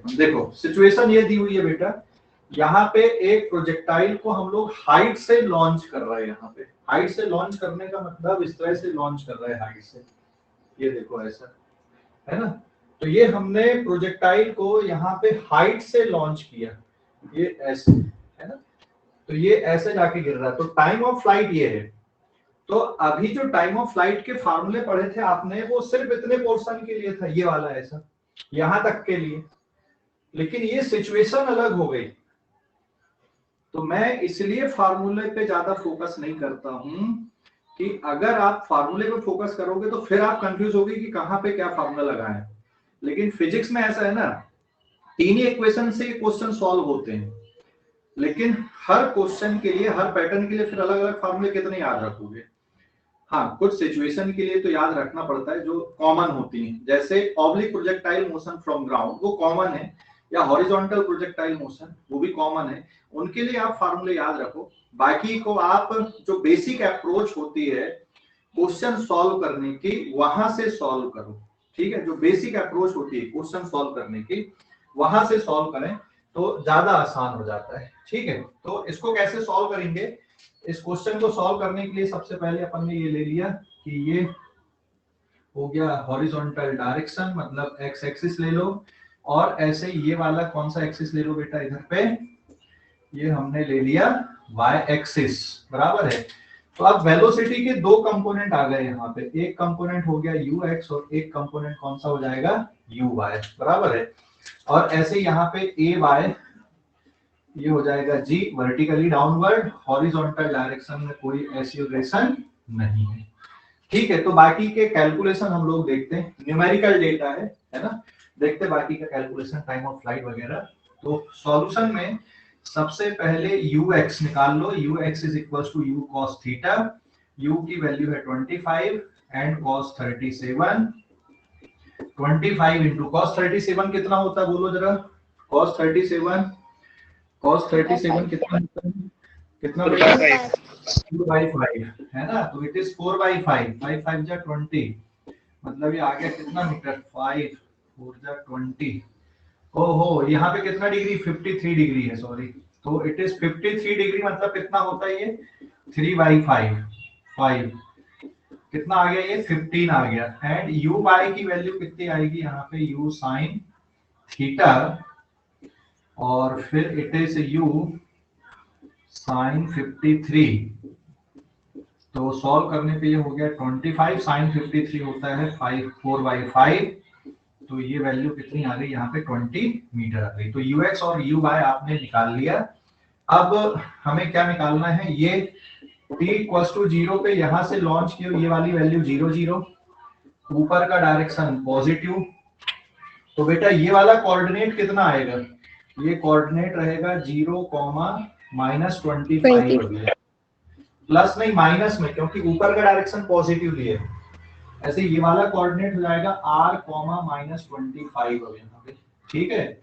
अपन, देखो सिचुएशन ये दी हुई है बेटा, यहाँ पे एक प्रोजेक्टाइल को हम लोग हाइट से लॉन्च कर रहे हैं। यहाँ पे हाइट से लॉन्च करने का मतलब इस तरह से लॉन्च कर रहे हैं हाइट से, ये देखो ऐसा है ना। तो ये हमने प्रोजेक्टाइल को यहाँ पे हाइट से लॉन्च किया, ये ऐसे है ना, तो ये ऐसे जाके गिर रहा है। तो टाइम ऑफ फ्लाइट ये है। तो अभी जो टाइम ऑफ फ्लाइट के फार्मूले पढ़े थे आपने, वो सिर्फ इतने पोर्शन के लिए था, ये वाला ऐसा यहां तक के लिए, लेकिन ये सिचुएशन अलग हो गई। तो मैं इसलिए फार्मूले पे ज्यादा फोकस नहीं करता हूं कि अगर आप फार्मूले पे फोकस करोगे तो फिर आप कंफ्यूज होगे कि कहां पे क्या फार्मूला लगाएं। लेकिन फिजिक्स में ऐसा है ना, तीन ही इक्वेशन से क्वेश्चन सॉल्व होते हैं, लेकिन हर क्वेश्चन के लिए, हर पैटर्न के लिए फिर अलग अलग फार्मूले कितने याद रखोगे। हाँ, कुछ सिचुएशन के लिए तो याद रखना पड़ता है जो कॉमन होती हैं, जैसे oblique projectile motion from ground, वो कॉमन है, या हॉरिजॉन्टल प्रोजेक्टाइल मोशन, वो भी कॉमन है, उनके लिए आप फार्मूले याद रखो। बाकी को आप जो बेसिक अप्रोच होती है क्वेश्चन सॉल्व करने की, वहां से सॉल्व करो। ठीक है, जो बेसिक अप्रोच होती है क्वेश्चन सॉल्व करने की, वहां से सॉल्व करें तो ज्यादा आसान हो जाता है। ठीक है, तो इसको कैसे सॉल्व करेंगे, इस क्वेश्चन को सॉल्व करने के लिए सबसे पहले अपन ने ये ले लिया कि ये हो गया हॉरिजॉन्टल डायरेक्शन, मतलब एक्स एक्सिस ले लो, और ऐसे ये वाला कौन सा एक्सिस ले लो बेटा इधर पे, ये हमने ले लिया वाई एक्सिस, बराबर है। तो अब वेलोसिटी के दो कंपोनेंट आ गए यहाँ पे, एक कंपोनेंट हो गया यू एक्स और एक कंपोनेंट कौन सा हो जाएगा यू वाई, बराबर है। और ऐसे यहाँ पे ए वाई ये हो जाएगा जी वर्टिकली डाउनवर्ड, हॉरिजॉन्टल डायरेक्शन में कोई एक्सीलरेशन नहीं है। ठीक है, तो बाकी के कैलकुलेशन हम लोग देखते हैं, न्यूमेरिकल डेटा है ना, देखते हैं बाकी का कैलकुलेशन, टाइम ऑफ फ्लाइट वगैरह। तो सॉल्यूशन में सबसे पहले ux निकाल लो, ux is equal to u cos theta, u की वैल्यू है 25 एंड cos 37, 25 इंटू cos 37 कितना होता है बोलो जरा, cos 37 कितना होता है, कितना बेटा 4/5 है ना, तो इट इज 4/5, 5 5 जा 20, मतलब ये आ गया कितना मीटर, 5 4 जा 20, ओहो यहाँ पे कितना डिग्री, 53 डिग्री है, सॉरी, तो इट इज 53 डिग्री, मतलब कितना होता है ये 3/5, 5 कितना आ गया ये 15 आ गया, एंड u बाई की वैल्यू कितनी आएगी यहाँ पे, u sin थीटा, और फिर इट इज u sin 53, तो सॉल्व करने पे ये हो गया 25 sin 53 होता है 4/5, तो ये वैल्यू कितनी आ गई यहाँ पे 20 मीटर आ गई। तो ux और uy आपने निकाल लिया। अब हमें क्या निकालना है, ये t इक्वल्स टू 0 पे यहां से लॉन्च किया, ये वाली वैल्यू 0 0, ऊपर का डायरेक्शन पॉजिटिव, तो बेटा ये वाला कोऑर्डिनेट कितना आएगा, ये कोऑर्डिनेट रहेगा 0, -25, प्लस नहीं माइनस में, क्योंकि ऊपर का डायरेक्शन पॉजिटिव लिए, ऐसे ये वाला कोऑर्डिनेट हो जाएगा r, -25 अब यहाँ पे, ठीक है,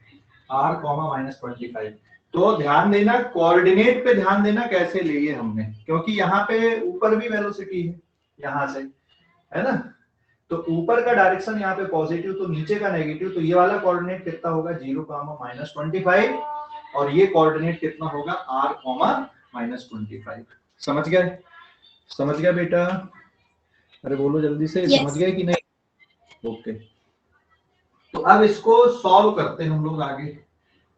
r, -25। तो ध्यान देना कोऑर्डिनेट पे, ध्यान देना कैसे लिए हमने, क्योंकि यहाँ पे ऊपर भी वेलोसिटी है यहाँ से, है ना, तो ऊपर का डायरेक्शन यहाँ पे पॉजिटिव, तो नीचे का नेगेटिव, तो ये वाला कोऑर्डिनेट कितना होगा 0, -25, और ये कोऑर्डिनेट कितना होगा r, -25। समझ गए, समझ गया बेटा, अरे बोलो जल्दी से, yes. समझ गए कि नहीं, ओके। तो अब इसको सॉल्व करते हैं हम लोग आगे,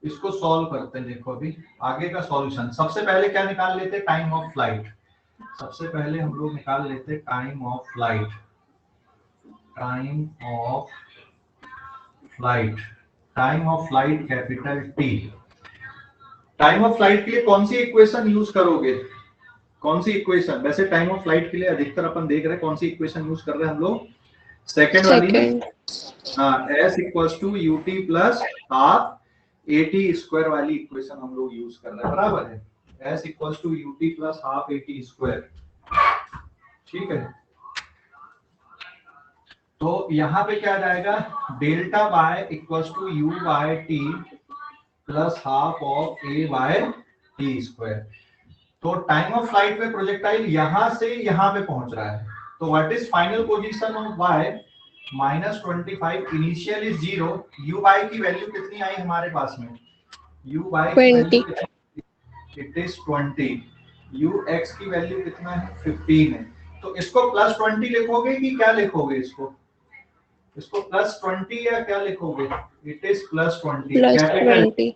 इसको सॉल्व करते हैं। देखो अभी आगे का सॉल्यूशन, सबसे पहले क्या निकाल लेते हैं, टाइम ऑफ फ्लाइट, सबसे पहले हम लोग निकाल लेते हैं time of flight, time of flight, time of flight capital T. Time of flight के लिए कौन सी इक्वेशन यूज करोगे, कौन सी इक्वेशन, वैसे टाइम ऑफ फ्लाइट के लिए अधिकतर अपन देख रहे हैं कौन सी इक्वेशन यूज कर रहे हैं हम लोग, सेकंड वाली, हाँ, s equals to ut plus half at square वाली इक्वेशन हम लोग यूज कर रहे हैं, बराबर है, s equals to ut plus half at square, ठीक है। तो यहाँ पे क्या आ जाएगा, delta y equals to u by t plus half of a by t square. तो टाइम ऑफ फ्लाइट में प्रोजेक्टाइल यहां से यहां पे पहुंच रहा है, तो what is final position of y, -25 initial is 0, u by की वैल्यू कितनी आई हमारे पास में, u बाई की वैल्यू 20. इट इज 20, ux की वैल्यू कितना है 15 है। तो इसको +20 लिखोगे कि क्या लिखोगे, इसको +20 या क्या लिखोगे, इट इज +20 कैपिटल +20.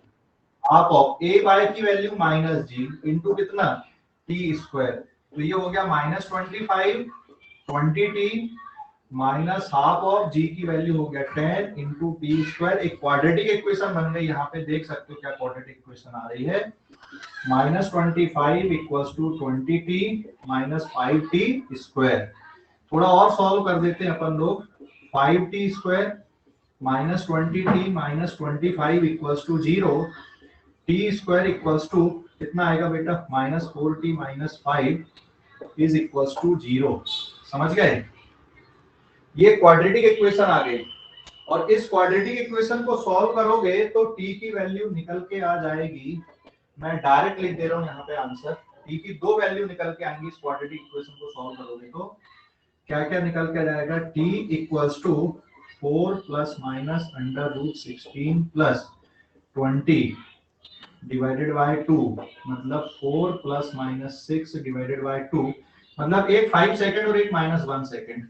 हाफ ऑफ a बाय की वैल्यू -g इनटू कितना t स्क्वायर, तो ये हो गया -25 20t minus half of g की वैल्यू हो गया 10 इंटू टी स्क्वायर। एक क्वाड्रेटिक इक्वेशन बन गई, यहाँ पे देख सकते हो क्या क्वाड्रेटिक इक्वेशन आ रही है, -25 equals to 20t minus 5t square. थोड़ा और सॉल्व कर देते हैं अपन लोग, 5t square minus 20t minus 25 equals to 0, t square equals to कितना आएगा बेटा, -4t minus 5 is equals to 0। समझ गए, ये क्वाड्रेटिक इक्वेशन आ गई। और इस क्वाड्रेटिक इक्वेशन को सॉल्व करोगे तो t की वैल्यू निकल के आ जाएगी, मैं डायरेक्ट लिख दे रहा हूं यहाँ पे आंसर, t की दो वैल्यू निकल के आएंगी इस क्वाड्रेटिक इक्वेशन को सॉल्व करोगे तो क्या क्या निकल के जाएगा, t equals to 4 plus minus under root 16 plus 20 divided by 2, मतलब 4 प्लस माइनस 6 डिवाइडेड बाय 2, मतलब एक 5 सेकंड और एक -1 सेकंड।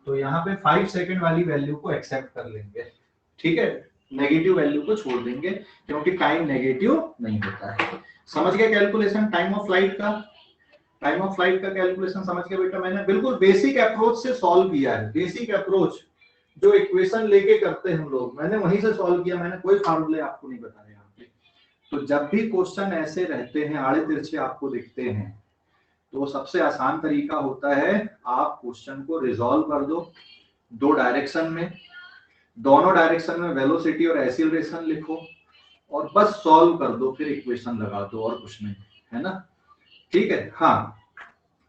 तो यहाँ पे 5 सेकंड वाली वैल्यू को एक्सेप्ट कर लेंगे, ठीक है, नेगेटिव वैल्यू को छोड़ देंगे क्योंकि टाइम नेगेटिव नहीं होता है। समझ गए कैलकुलेशन टाइम ऑफ फ्लाइट का, टाइम ऑफ फ्लाइट का कैलकुलेशन समझ के बेटा, मैंने बिल्कुल बेसिक अप्रोच से सॉल्व किया है, बेसिक अप्रोच जो इक्वेशन लेके करते हैं हम लोग, मैंने वहीं से सॉल्व किया, मैंने कोई फार्मूले आपको नहीं बताए यहाँ पे। तो जब भी क्वेश्चन ऐसे रहते हैं आड़े तिरछे आपको दिखते हैं, तो सबसे आसान तरीका होता है आप क्वेश्चन को रिजॉल्व कर दो दो डायरेक्शन में, दोनों डायरेक्शन में वेलोसिटी और एक्सीलरेशन लिखो और बस सॉल्व कर दो, फिर इक्वेशन लगा दो और कुछ नहीं, है ना, ठीक है। हाँ,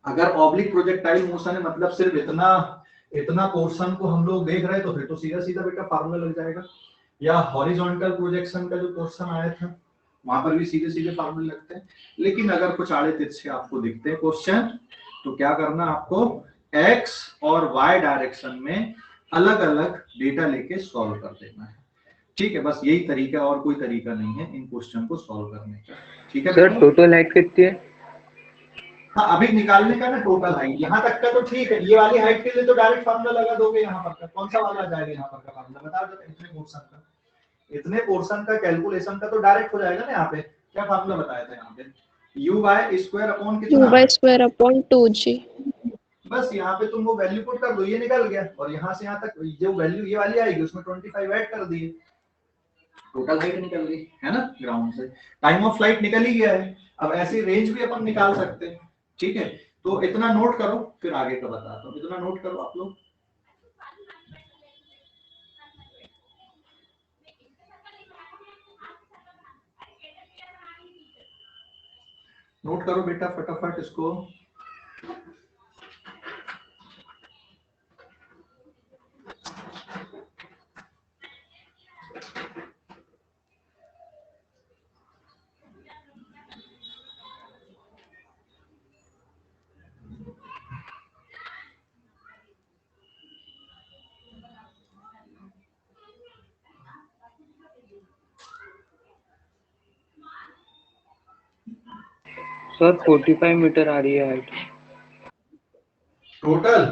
अगर ऑब्लिक प्रोजेक्टाइल मोशन है मतलब सिर्फ इतना इतना पोर्शन को हम लोग देख रहे हैं तो फिर तो सीधा सीधा बेटा फार्मूला लग जाएगा, या हॉरिजॉन्टल प्रोजेक्शन का जो क्वेश्चन आया था वहां पर भी सीधे सीधे फार्मूले लगते हैं। लेकिन अगर कुछ आड़े तिरछे आपको दिखते हैं क्वेश्चन, तो क्या करना आपको, एक्स और वाई डायरेक्शन में अलग अलग डेटा लेके सॉल्व कर देना है, ठीक है, बस यही तरीका, और कोई तरीका नहीं है इन क्वेश्चन को सॉल्व करने का, ठीक है सर टोटल हाइट कितनी है? हाँ, अभी निकालने का ना टोटल हाइट, यहाँ तक का तो ठीक है, ये वाली हाइट के लिए तो डायरेक्ट फार्मूला लगा दोगे, यहाँ पर का कौन सा वाला आ जाएगा, यहाँ पर का फार्मूला बता दो, इतने पोर्शन का कैलकुलेशन का तो डायरेक्ट हो जाएगा ना। यहाँ पे क्या फार्मूला बताया था, यहाँ पे u बाय स्क्वायर अपॉन कितना, u/2/2g. बस यहाँ पे तुम वो वैल्यू पुट कर दो, ये निकल गया, और यहाँ से यहाँ तक जो वैल्यू ये वाली आएगी उसमें 25 ऐड कर दिए, टोटल हाइट निकल गई, है ना, ग्राउंड से टाइम ऑफ फ्लाइट निकल ही गया है। अब ऐसी रेंज भी अपन निकाल सकते हैं, ठीक है, तो इतना नोट करो फिर आगे का बताता हूँ, इतना नोट करो आप लोग, नोट करो बेटा फटाफट इसको। सर 45 मीटर आ रही है हाइट टोटल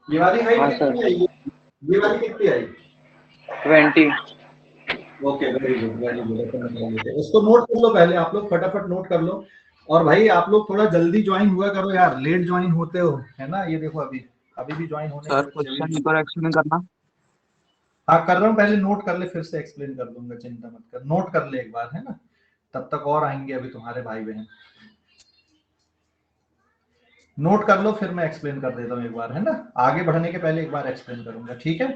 ये वाली हाइट हाँ कितनी सर आई, ये वाली कितनी आई, 20। Okay very good very good, इसको नोट कर लो पहले आप लोग, फटाफट नोट कर लो। और भाई आप लोग थोड़ा जल्दी ज्वाइन हुआ करो यार, लेट ज्वाइन होते हो, है ना, ये देखो अभी अभी भी ज्वाइन होने सर के क्वेश्चन एक और एक्सप्लेन करना। हाँ कर रहा हूँ, पहले नोट कर ले फिर से एक्सप्लेन कर दूंगा, चिंता मत कर, नोट कर ले एक बार, है ना, तब तक और आएंगे अभी तुम्हारे भाई बहन, नोट कर लो फिर मैं एक्सप्लेन कर देता हूँ एक बार, है ना, आगे बढ़ने के पहले एक बार एक्सप्लेन करूंगा, ठीक है।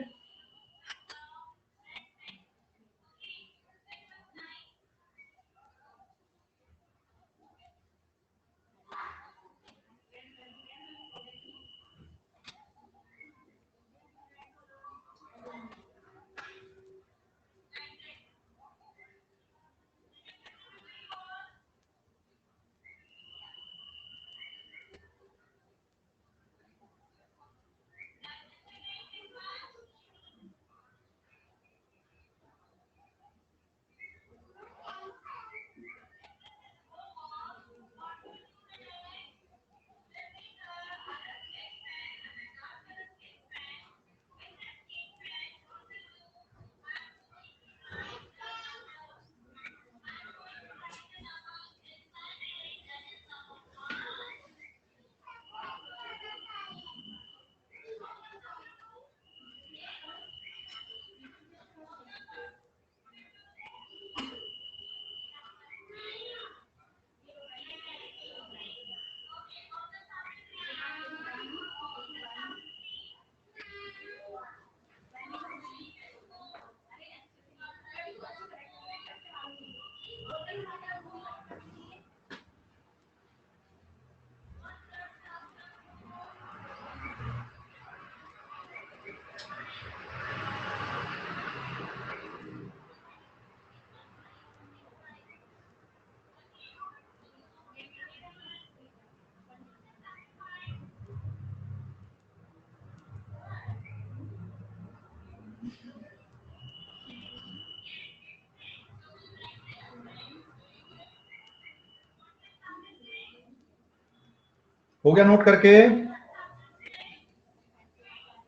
हो गया नोट करके?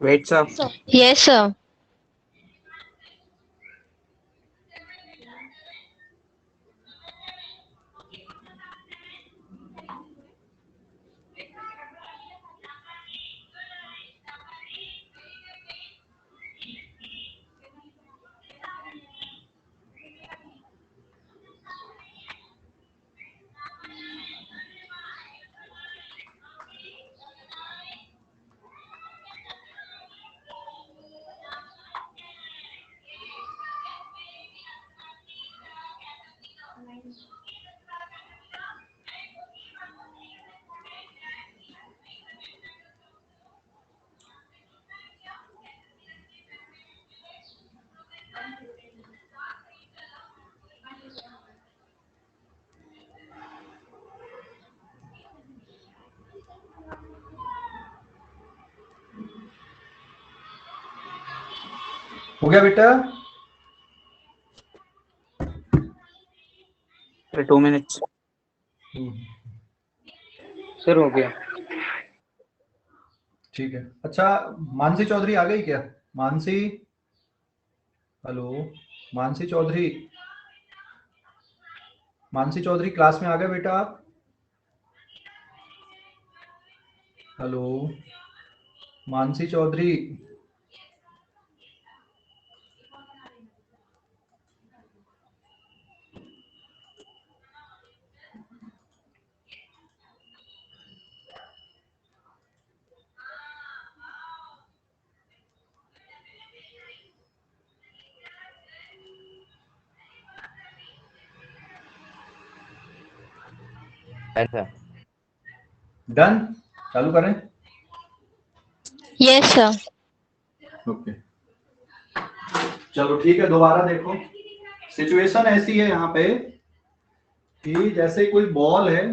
Wait sir. Yes, sir. हो गया बेटा? 2 minutes सर हो गया। ठीक है। अच्छा, मानसी चौधरी आ गई क्या? मानसी, हेलो मानसी चौधरी, मानसी चौधरी क्लास में आ गए बेटा आप? हेलो मानसी चौधरी, ऐसा डन? चालू करें? Yes, sir. ओके चलो ठीक है। दोबारा देखो, सिचुएशन ऐसी है यहाँ पे कि जैसे कोई बॉल है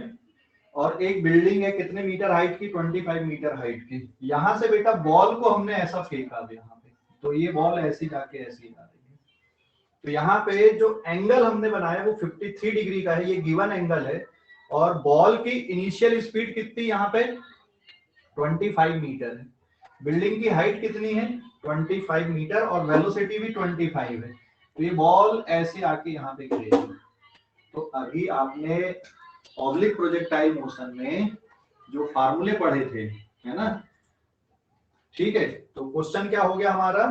और एक बिल्डिंग है, कितने मीटर हाइट की? 25 मीटर हाइट की। यहां से बेटा बॉल को हमने ऐसा फेंका यहाँ पे, तो ये बॉल ऐसी जाके ऐसी जा रही है। तो यहाँ पे जो एंगल हमने बनाया वो 53 डिग्री का है, ये गिवन एंगल है। और बॉल की इनिशियल स्पीड कितनी यहाँ पे? 25 मीटर है। बिल्डिंग की हाइट कितनी है? 25 मीटर, और वेलोसिटी भी 25 है। तो ये बॉल ऐसे आके यहाँ पे गिरेगी। तो अभी आपने ऑब्लिक प्रोजेक्टाइल मोशन में जो फार्मूले पढ़े थे, है ना? ठीक है, तो क्वेश्चन क्या हो गया हमारा?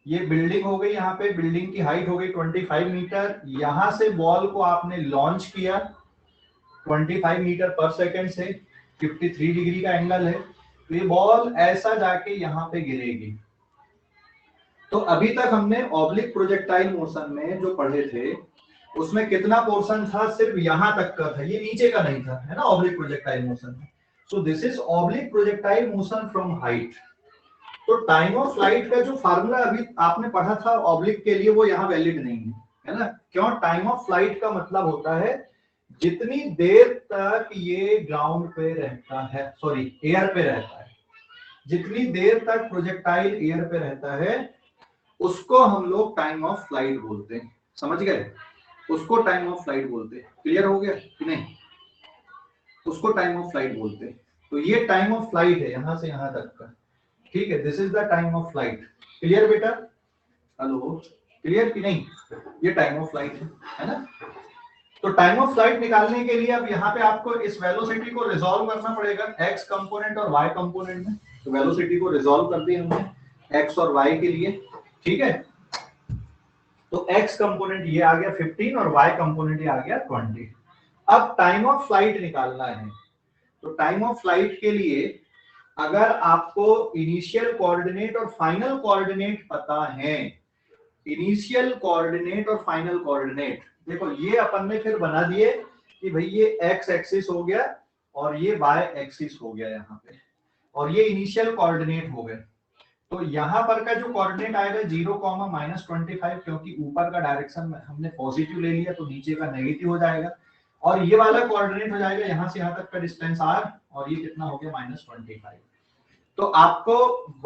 ये बिल्डिंग हो गई, यहाँ पे बिल्डिंग की हाइट हो गई 25 मीटर। यहां से बॉल को आपने लॉन्च किया 25 मीटर पर सेकंड से, 53 डिग्री का एंगल है। तो ये बॉल ऐसा जाके यहाँ पे गिरेगी। तो अभी तक हमने ऑब्लिक प्रोजेक्टाइल मोशन में जो पढ़े थे उसमें कितना पोर्शन था? सिर्फ यहां तक का था, ये नीचे का नहीं था, है ना? ऑब्लिक प्रोजेक्टाइल मोशन में। So this is oblique projectile motion from height. तो टाइम ऑफ फ्लाइट का जो फार्मूला अभी आपने पढ़ा था ऑब्लिक के लिए, वो यहाँ वैलिड नहीं है ना? क्यों? टाइम ऑफ फ्लाइट का मतलब होता है जितनी देर तक ये ग्राउंड पे रहता है, सॉरी एयर पे रहता है, जितनी देर तक प्रोजेक्टाइल एयर पे रहता है उसको हम लोग टाइम ऑफ फ्लाइट बोलते हैं। समझ गए? उसको टाइम ऑफ फ्लाइट बोलते हैं। क्लियर हो गया कि नहीं? उसको टाइम ऑफ फ्लाइट बोलते हैं। तो ये टाइम ऑफ फ्लाइट है यहां से यहां तक का। ठीक है, this is the time of flight. Clear बेटा? हेलो, क्लियर कि नहीं? ये टाइम ऑफ फ्लाइट है ना? तो टाइम ऑफ फ्लाइट निकालने के लिए अब यहाँ पे आपको इस वेलोसिटी को रिजॉल्व करना पड़ेगा एक्स कंपोनेंट और वाई कंपोनेंट में। तो वेलोसिटी को रिजॉल्व कर दिया हमने एक्स और वाई के लिए। ठीक है, तो x कंपोनेंट ये आ गया 15 और y कंपोनेंट ये आ गया 20। अब टाइम ऑफ फ्लाइट निकालना है। तो टाइम ऑफ फ्लाइट के लिए अगर आपको इनिशियल कोऑर्डिनेट और फाइनल कोऑर्डिनेट पता है, इनिशियल कोऑर्डिनेट और फाइनल कोऑर्डिनेट, देखो ये अपन ने फिर बना दिए कि भाई ये x एक्सिस हो गया और ये y एक्सिस हो गया यहाँ पे, और ये इनिशियल कोऑर्डिनेट हो गए। तो यहाँ पर का जो कोऑर्डिनेट आएगा 0,-25, क्योंकि ऊपर का डायरेक्शन हमने पॉजिटिव ले लिया तो नीचे का नेगेटिव हो जाएगा। और ये वाला कोऑर्डिनेट हो जाएगा यहाँ से यहाँ तक का डिस्टेंस r, और ये कितना हो गया -25। तो आपको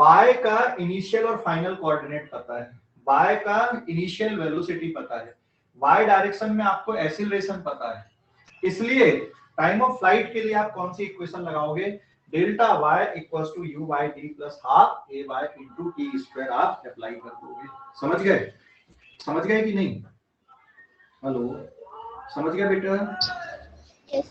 y का इनिशियल और फाइनल कोऑर्डिनेट पता है, y का इनिशियल वेलोसिटी पता है, y डायरेक्शन में आपको एक्सीलरेशन पता है। इसलिए टाइम ऑफ फ्लाइट के लिए आप कौन सी इक्वेशन लगाओगे? Delta y equals to u by t plus half a by into T square आप अप्लाई कर दोगे। समझ गए? समझ गए कि नहीं? हेलो, समझ गया बेटा? Yes.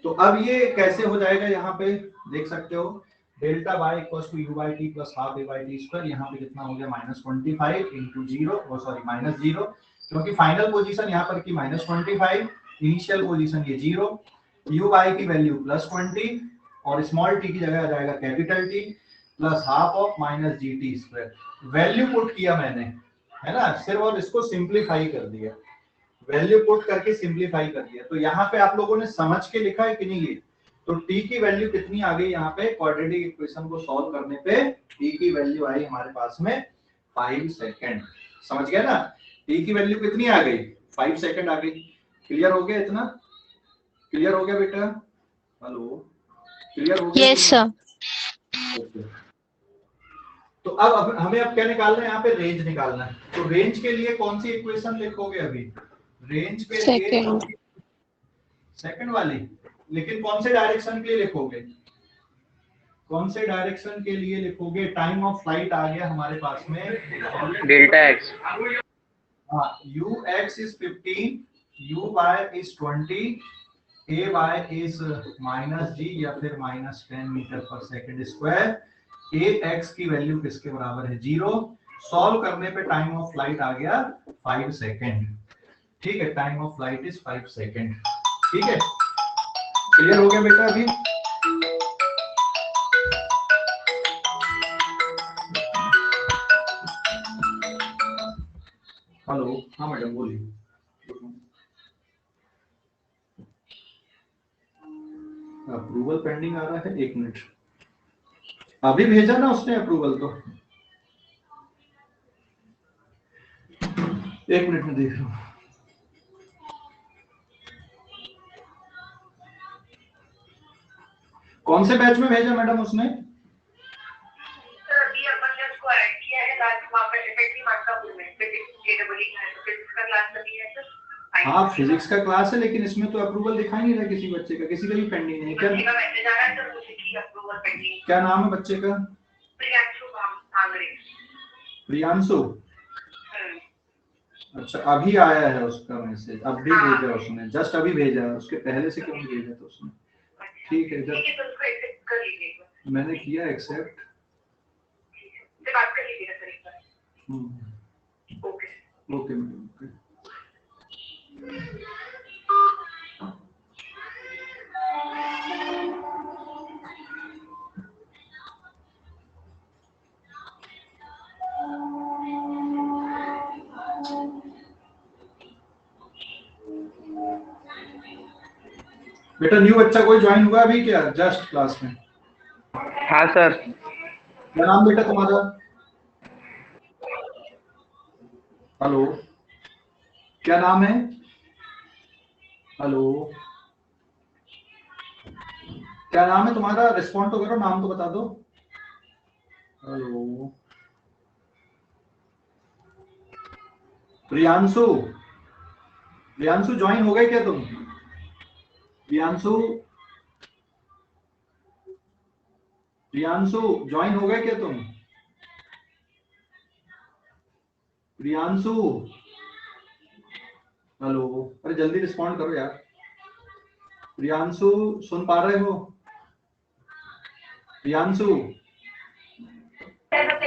तो अब ये कैसे हो जाएगा, यहाँ पे देख सकते हो delta y equals to u by t plus half a by t square, यहाँ पे कितना हो गया -25 इंटू 0 सॉरी -0, क्योंकि फाइनल पोजीशन यहाँ पर की -25, इनिशियल पोजीशन ये 0, u बाय की वैल्यू +20 और स्मॉल t की जगह आ जाएगा capital T plus half of minus G T square. Value put किया मैंने, है ना, सिर्फ और इसको सिंप्लीफाई कर दिया, वैल्यू पुट करके सिंप्लीफाई कर दिया। तो यहाँ पे आप लोगों ने समझ के लिखा है कि नहीं ये? तो t की वैल्यू कितनी आ गई यहाँ पे क्वाड्रेटिक इक्वेशन को सॉल्व करने पे? t की वैल्यू आई हमारे पास में 5 सेकंड। समझ गए ना? t की वैल्यू कितनी आ गई? 5 सेकंड आ गई। क्लियर हो गया इतना? क्लियर हो गया बेटा? हेलो, क्लियर हो गया? Yes, sir. तो अब हमें अब क्या निकालना है? यहाँ पे रेंज निकालना है। तो रेंज के लिए कौन सी इक्वेशन लिखोगे अभी? रेंज के लिए सेकंड वाली, लेकिन कौन से डायरेक्शन के लिए लिखोगे? कौन से डायरेक्शन के लिए लिखोगे? टाइम ऑफ फ्लाइट आ गया हमारे पास में, डेल्टा x। हाँ, ux is 15, uy is 20, ay is -g या फिर -10 मीटर पर सेकंड स्क्वायर। ax की वैल्यू किसके बराबर है? 0। सॉल्व करने पे टाइम ऑफ फ्लाइट आ गया 5 सेकंड। ठीक है, time of flight is 5 second. ठीक है, क्लियर हो गया बेटा अभी? हेलो, हाँ मैडम बोलिए। अप्रूवल पेंडिंग आ रहा है, 1 मिनट। अभी भेजा ना उसने अप्रूवल तो, 1 मिनट में देख रहा हूँ। कौन से बैच में भेजा मैडम उसने? हाँ, फिजिक्स का क्लास है, लेकिन इसमें तो अप्रूवल दिखा नहीं रहा किसी बच्चे का, किसी का भी पेंडिंग नहीं। क्या नाम है बच्चे का? प्रियांशु। अच्छा, अभी आया है उसका मैसेज, अभी भेजा उसने, जस्ट अभी भेजा है, उसके पहले से क्यों नहीं भेजा था उसने? ठीक है, जब मैंने किया एक्सेप्ट। Okay madam, okay. बेटा न्यू बच्चा कोई ज्वाइन हुआ अभी क्या जस्ट क्लास में? हाँ सर। क्या नाम बेटा तुम्हारा? हेलो, क्या नाम है? हेलो, क्या नाम है तुम्हारा? रिस्पॉन्ड तो करो, नाम तो बता दो। हेलो, प्रियांशु। प्रियांशु ज्वाइन हो गए क्या तुम? प्रियांशु, प्रियांशु ज्वाइन हो गए क्या तुम? प्रियांशु, हेलो, अरे जल्दी रिस्पॉन्ड करो यार। प्रियांशु, सुन पा रहे हो? प्रियांशु।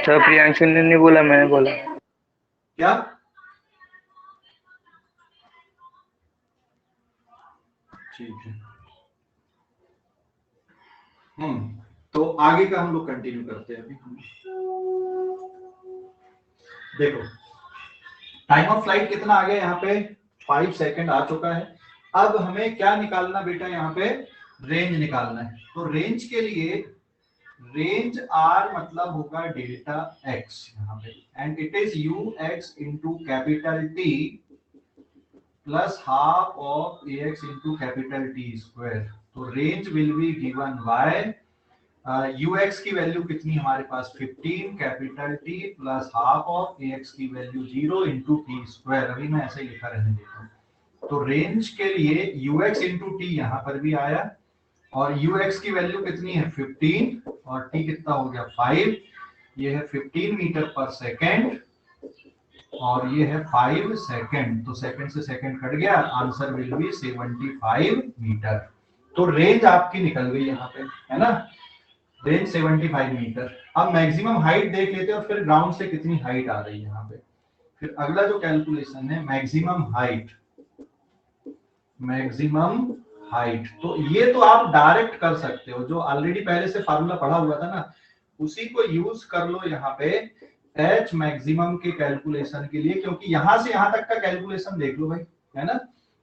सर प्रियांशु ने नहीं बोला, मैंने बोला। क्या? ठीक है। तो आगे का हम लोग कंटिन्यू करते हैं अभी। देखो टाइम ऑफ फ्लाइट कितना आ गया यहाँ पे? 5 सेकंड आ चुका है। अब हमें क्या निकालना बेटा? यहाँ पे रेंज निकालना है। तो रेंज के लिए रेंज आर मतलब होगा डेल्टा एक्स यहाँ पे, and it is u x into capital T plus half of a x into capital T square. तो range will be given by ux की वैल्यू कितनी हमारे पास? 15 capital T plus half of ax की value 0 into T square. अभी मैं ऐसे ही लिखा रहने देता हूँ। तो रेंज के लिए ux इंटू टी यहाँ पर भी आया, और ux की वैल्यू कितनी है 15 और t कितना हो गया 5, ये है 15 मीटर पर सेकेंड और ये है 5 सेकेंड, तो सेकेंड से सेकेंड कट गया, आंसर विल बी 75 मीटर। तो रेंज आपकी निकल गई यहाँ पे, है ना, रेंज 75 मीटर। अब मैक्सिमम हाइट देख लेते हैं और फिर ग्राउंड से कितनी हाइट आ रही है यहाँ पे। फिर अगला जो कैलकुलेशन है मैक्सिमम हाइट, मैक्सिमम हाइट, तो ये तो आप डायरेक्ट कर सकते हो, जो ऑलरेडी पहले से फार्मूला पढ़ा हुआ था ना, उसी को यूज कर लो यहाँ पे एच मैक्सिमम के कैलकुलेशन के लिए, क्योंकि यहां से यहां तक का कैलकुलेशन देख लो भाई, है ना।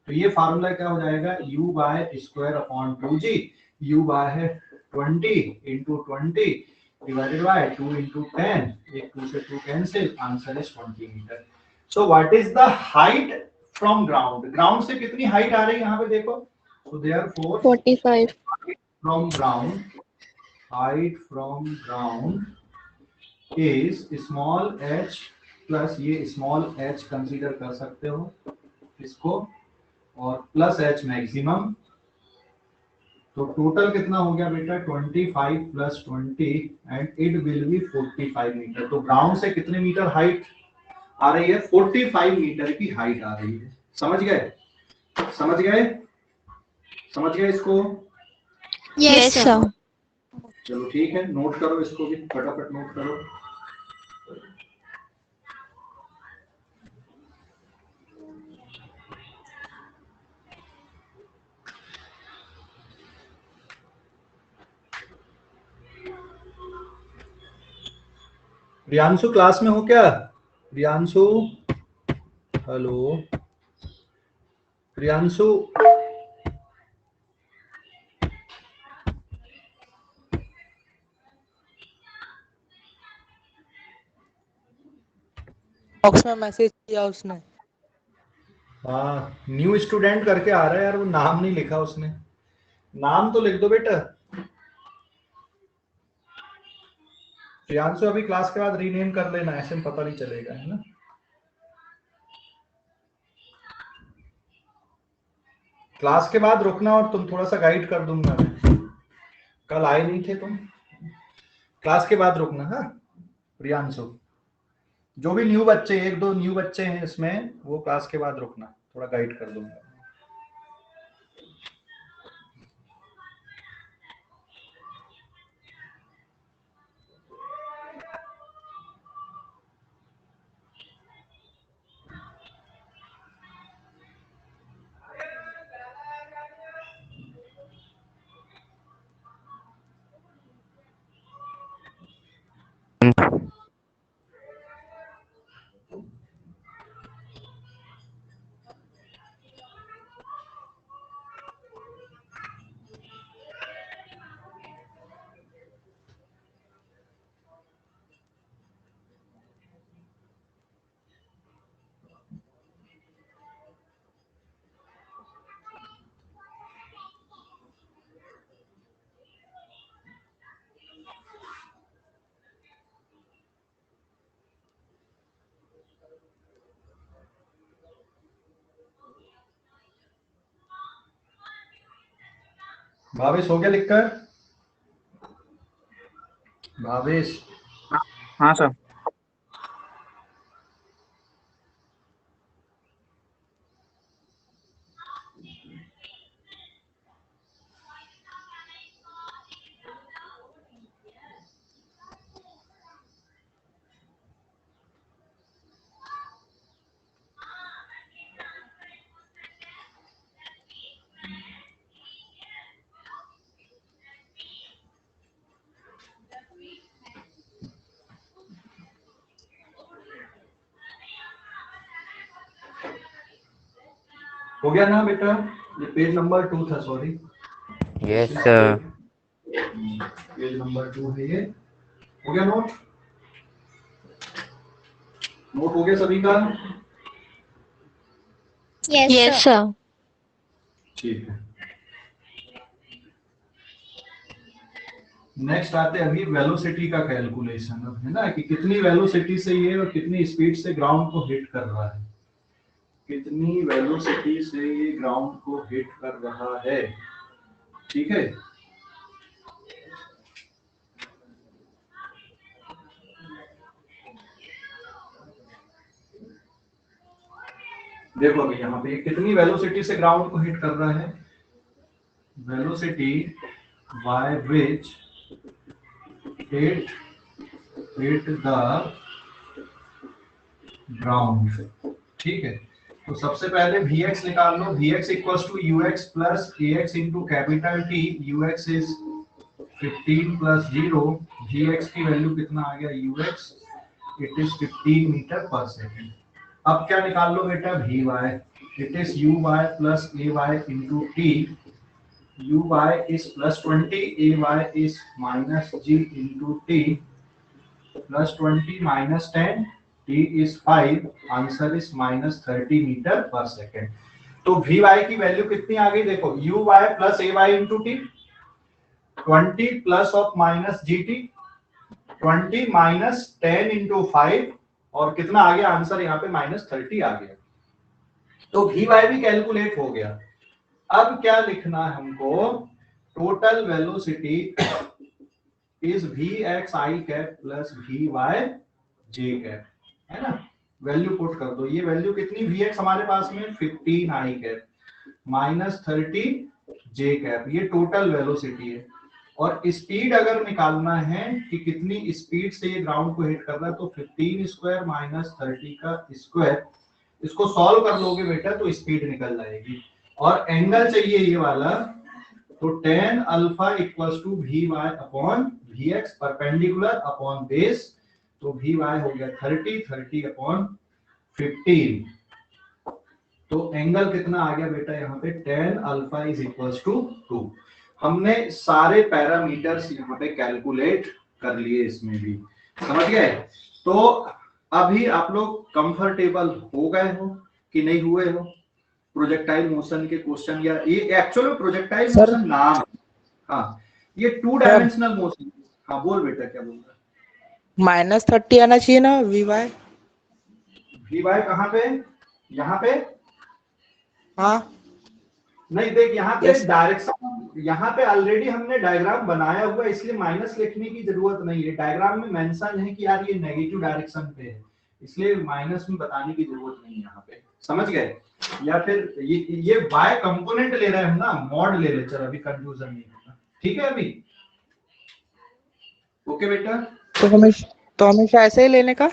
तो ये फार्मूला क्या हो जाएगा, u by square upon 2g, u by है 20 इंटू 20 डिवाइडेड बाय 2 इंटू 10, एक 2 से 2 cancel, answer is 20 metre. So what is the height from ground, ground से कितनी हाइट आ रही है यहाँ पे देखो, so therefore 45. From ground, height from ground is small h plus ये स्मॉल h कंसीडर कर सकते हो इसको, और प्लस h मैक्सिमम, तो टोटल कितना हो गया बेटा 25 plus 20 and it will be 45 metre. तो ग्राउंड से कितने मीटर हाइट आ रही है, 45 मीटर की हाइट आ रही है। समझ गए, समझ गए, समझ गए इसको? Yes, sir. चलो ठीक है, नोट करो इसको भी, फटाफट नोट करो। प्रियांशु क्लास में हो क्या? प्रियांशु, हेलो प्रियांशु, बॉक्स में मैसेज किया उसने। हाँ, न्यू स्टूडेंट करके आ रहा है यार, वो नाम नहीं लिखा उसने, नाम तो लिख दो बेटा। प्रियांशु अभी क्लास के बाद रीनेम कर लेना, ऐसे में पता नहीं चलेगा, है ना। क्लास के बाद रुकना और तुम थोड़ा सा गाइड कर दूंगा मैं, कल आए नहीं थे तुम, क्लास के बाद रुकना। हाँ प्रियांशु, जो भी न्यू बच्चे, एक दो न्यू बच्चे हैं इसमें, वो क्लास के बाद रुकना, थोड़ा गाइड कर दूंगा। भावेश हो गया लिखकर? भावेश, हाँ सर। हो गया ना बेटा? ये पेज नंबर 2 था, sorry. Yes sir. Page number 2 है ये। हो गया नोट? नोट हो गया सभी का? Yes, sir. ठीक है। नेक्स्ट आते हैं अभी वेलोसिटी का कैलकुलेशन, है ना, कि कितनी वेलोसिटी से ये और कितनी स्पीड से ग्राउंड को हिट कर रहा है, कितनी वेलोसिटी से ये ग्राउंड को हिट कर रहा है। ठीक है, देखो अभी यहाँ पे कितनी वेलोसिटी से ग्राउंड को हिट कर रहा है, velocity by which hit the ground. ठीक है, तो सबसे पहले Vx निकाल लो। Vx equals to ux plus ax into capital T। ux is 15 plus 0। Vx की वैल्यू कितना आ गया, ux it is 15 metre per second. अब क्या निकाल लो बेटा, Vy it is uy plus ay into t। uy is plus 20, ay is minus g into t, plus 20 minus 10, t is 5, answer is minus 30 metre per second. तो Vy की value कितनी आ गई, देखो uy plus ay into t, 20 plus of minus gt, 20 minus 10 into 5, और कितना आ गया आंसर यहाँ पे माइनस 30 आ गया। तो Vy भी कैलकुलेट हो गया। अब क्या लिखना है हमको, total velocity is Vx I cap plus Vy j cap, है ना। वैल्यू पुट कर दो, ये वैल्यू कितनी, Vx हमारे पास में 15 I cap minus 30 j cap, ये टोटल वेलोसिटी है। और स्पीड अगर निकालना है कि कितनी स्पीड से ये ग्राउंड को हिट कर रहा है, तो 15 स्क्वायर माइनस 30 का स्क्वायर, इसको सॉल्व कर लोगे बेटा तो स्पीड निकल जाएगी। और एंगल चाहिए ये वाला, तो tan alpha equals to Vy upon Vx perpendicular upon base, तो Vy हो गया 30 अपॉन 15। तो एंगल कितना आ गया बेटा यहाँ पे, tan alpha is equals to 2। हमने सारे पैरामीटर्स यहाँ पे कैलकुलेट कर लिए, इसमें भी समझ गए। तो अभी आप लोग कंफर्टेबल हो गए हो कि नहीं हुए हो प्रोजेक्टाइल मोशन के क्वेश्चन, या ये एक्चुअल में प्रोजेक्टाइल मोशन नाम है। हाँ, ये 2 डायमेंशनल मोशन। हाँ बोल बेटा, क्या बोल रहा है। माइनस 30 आना चाहिए ना Vy। Vy कहाँ पे, यहाँ पे, हाँ नहीं देख यहाँ पे yes. डायरेक्शन, यहाँ पे ऑलरेडी हमने डायग्राम बनाया हुआ है, इसलिए माइनस लिखने की जरूरत नहीं है। डायग्राम में मेंशन है कि यार ये नेगेटिव डायरेक्शन पे है, इसलिए माइनस में बताने की जरूरत नहीं है यहाँ पे, समझ गए। या फिर ये y कंपोनेंट ले रहे हैं ना, मॉड ले रहे, चलो अभी कंफ्यूजन नहीं होगा, ठीक है अभी। ओके बेटा, तो हमेशा ऐसे ही लेने का।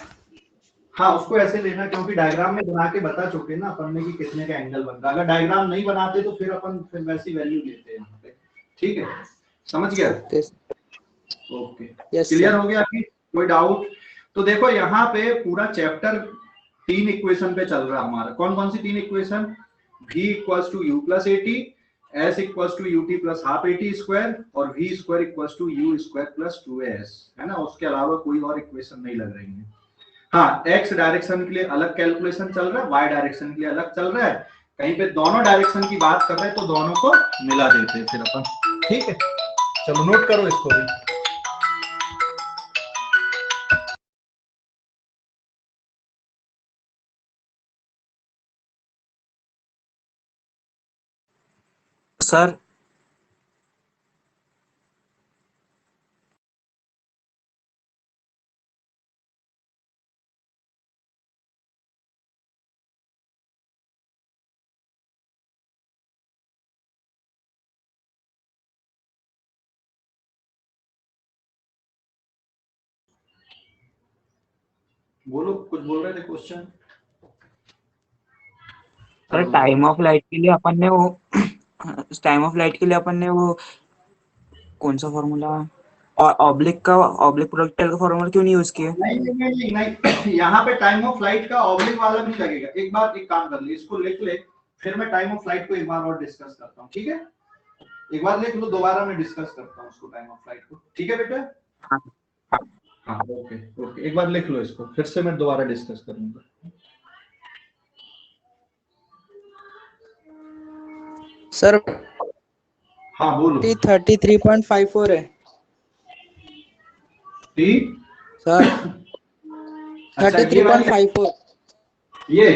हाँ उसको ऐसे लेना, क्योंकि डायग्राम में बना के बता चुके ना अपन ने कि कितने का एंगल बनता है। अगर डायग्राम नहीं बनाते तो फिर अपन फिर वैसी वैल्यू लेते हैं यहाँ पे, ठीक है, समझ गया। ओके क्लियर हो गया अभी, कोई डाउट। तो देखो यहाँ पे पूरा चैप्टर 3 इक्वेशन पे चल रहा है हमारा। कौन कौन सी 3 equation, v equals to u plus a t, s equals to ut plus half a t square, और v square equals to u square plus 2as, है ना। उसके अलावा कोई और इक्वेशन नहीं लग रही है। हाँ, x डायरेक्शन के लिए अलग कैलकुलेशन चल रहा है, y डायरेक्शन के लिए अलग चल रहा है। कहीं पे दोनों डायरेक्शन की बात कर रहे हैं तो दोनों को मिला देते हैं फिर अपन, ठीक है। चलो नोट करो इसको भी। सर बोलो, कुछ बोल रहे थे question. Sir time of light के लिए अपन ने वो टाइम ऑफ लाइट के लिए अपन ने वो कौन सा फॉर्मूला, और ऑब्लिक प्रोजेक्टाइल का फॉर्मूला क्यों नहीं यूज किया। नहीं यहाँ पे टाइम ऑफ फ्लाइट का ऑब्लिक वाला नहीं लगेगा। एक बार एक काम कर ले, इसको लिख ले, फिर मैं टाइम ऑफ फ्लाइट को एक बार और डिस्कस करता हूँ, ठीक है। एक बार लिख लो, दोबारा मैं डिस्कस करता हूँ उसको, टाइम ऑफ फ्लाइट को, ठीक है बेटा। हाँ ओके ओके, एक बार लिख लो इसको, फिर से मैं दोबारा डिस्कस करूंगा। सर हाँ बोलो। 33.54 है सर। 33.54 ये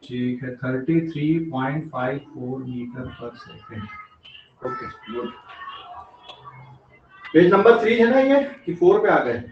ठीक है, 33.54 metre per second. Okay good. Page number 3 है ना ये, कि 4 पे आ गए।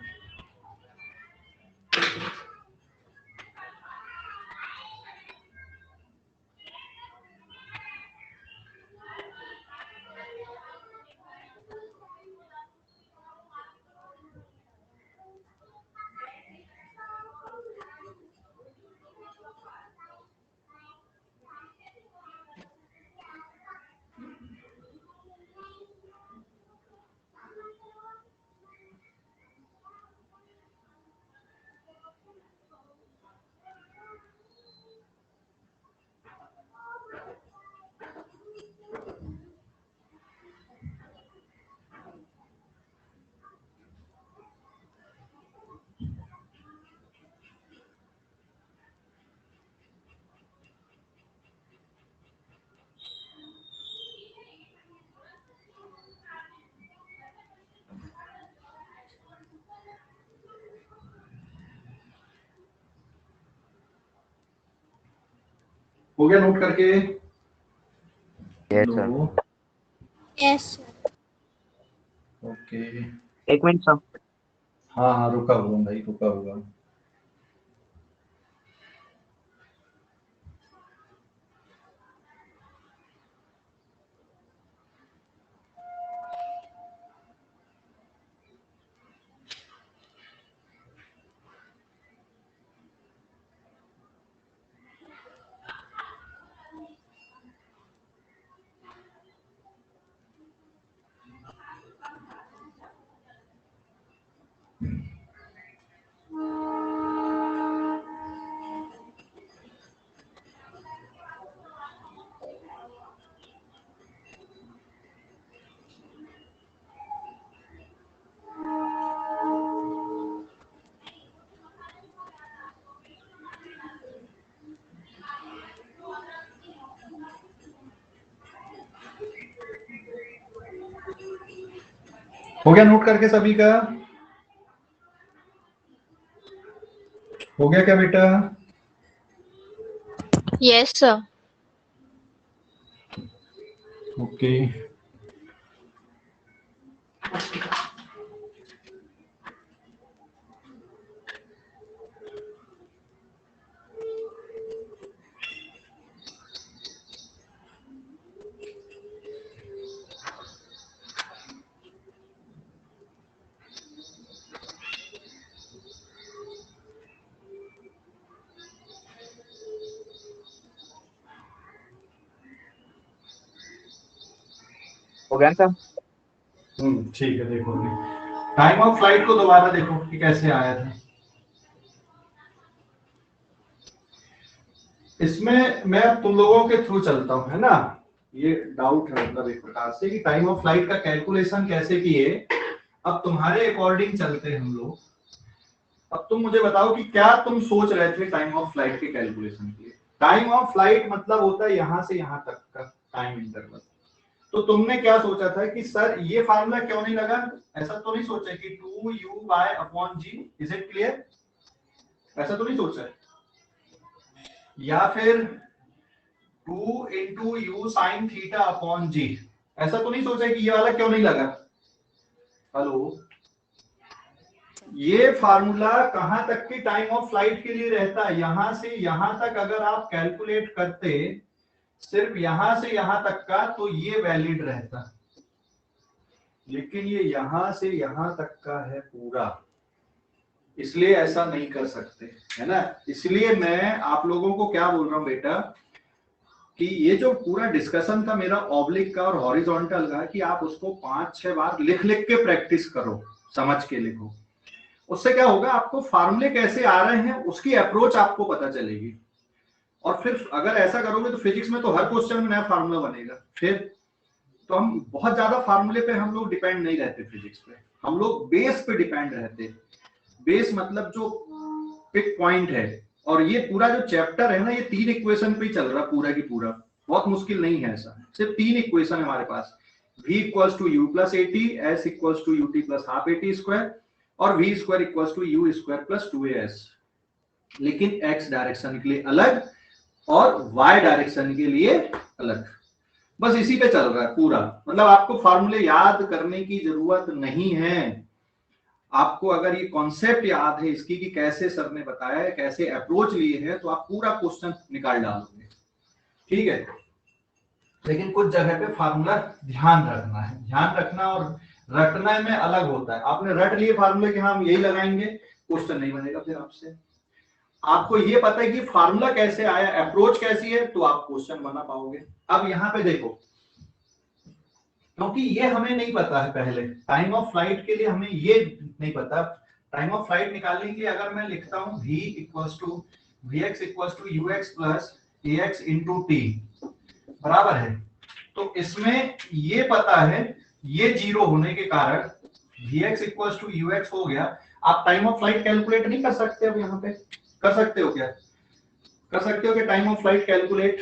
हो गया नोट करके? Yes sir. Yes, sir. Okay. एक मिनट सर। हाँ हाँ रुका हुआ भाई, रुका हुआ। हो गया नोट करके सभी का? हो गया क्या बेटा? Yes, sir. ओके। हो गया सर? ठीक है। देखो टाइम ऑफ फ्लाइट को दोबारा देखो कि कैसे आया था। इसमें मैं अब तुम लोगों के थ्रू चलता हूं, है ना? ये डाउट है मतलब एक प्रकार से कि टाइम ऑफ फ्लाइट का कैलकुलेशन कैसे किए। अब तुम्हारे अकॉर्डिंग चलते हैं हम लोग। अब तुम मुझे बताओ कि क्या तुम सोच रहे थे टाइम ऑफ फ्लाइट के कैलकुलेशन के लिए। टाइम ऑफ फ्लाइट मतलब होता है यहां से यहां तक का टाइम इंटरवल। तो तुमने क्या सोचा था कि सर ये फार्मूला क्यों नहीं लगा? ऐसा तो नहीं सोचा कि 2u/g, इज इट क्लियर? ऐसा तो नहीं सोचा? या फिर 2 into u sin theta upon g, ऐसा तो नहीं सोचा कि ये वाला क्यों नहीं लगा? हेलो, ये फार्मूला कहां तक की टाइम ऑफ फ्लाइट के लिए रहता है? यहां से यहां तक अगर आप कैलकुलेट करते सिर्फ यहां से यहां तक का तो ये वैलिड रहता, लेकिन ये यहां से यहां तक का है पूरा, इसलिए ऐसा नहीं कर सकते, है ना? इसलिए मैं आप लोगों को क्या बोल रहा हूं बेटा कि ये जो पूरा डिस्कशन था मेरा ऑब्लिक का और हॉरिजॉन्टल का, कि आप उसको 5-6 बार लिख लिख के प्रैक्टिस करो, समझ के लिखो। उससे क्या होगा, आपको फार्मूले कैसे आ रहे हैं उसकी अप्रोच आपको पता चलेगी। और फिर अगर ऐसा करोगे तो फिजिक्स में तो हर क्वेश्चन में नया फार्मूला बनेगा। फिर तो हम बहुत ज्यादा फार्मूले पे हम लोग डिपेंड नहीं रहते फिजिक्स पे, हम लोग बेस पे डिपेंड रहते। बेस मतलब जो पिक पॉइंट है। और ये पूरा जो चैप्टर है ना, ये 3 इक्वेशन पे ही चल रहा पूरा की पूरा, बहुत मुश्किल नहीं है ऐसा। सिर्फ 3 इक्वेशन है हमारे पास, v equals to u plus 80, s equals to ut plus half 80 square और v square equals to u square plus 2as। लेकिन x डायरेक्शन के लिए अलग और y डायरेक्शन के लिए अलग, बस इसी पे चल रहा है पूरा। मतलब आपको फार्मूले याद करने की जरूरत नहीं है। आपको अगर ये कॉन्सेप्ट याद है इसकी कि कैसे सर ने बताया है, कैसे अप्रोच लिए है, तो आप पूरा क्वेश्चन निकाल डालोगे, ठीक है? लेकिन कुछ जगह पे फार्मूला ध्यान रखना है, ध्यान रखना और रटना में अलग होता है। आपने रट लिए फार्मूले कि हम यही लगाएंगे, क्वेश्चन नहीं बनेगा फिर आपसे। आपको ये पता है कि फार्मूला कैसे आया, अप्रोच कैसी है, तो आप क्वेश्चन बना पाओगे। अब यहाँ पे देखो, क्योंकि ये हमें नहीं पता है पहले, टाइम ऑफ फ्लाइट के लिए हमें ये नहीं पता। टाइम ऑफ फ्लाइट निकालने के लिए अगर मैं लिखता हूं v equals to vx equals to ux plus ax into t, बराबर है, तो इसमें ये पता है, ये जीरो होने के कारण vx इक्वल्स टू ux हो गया। आप टाइम ऑफ फ्लाइट कैलकुलेट नहीं कर सकते? अब यहाँ पे कर सकते हो क्या? कर सकते हो कि time of flight calculate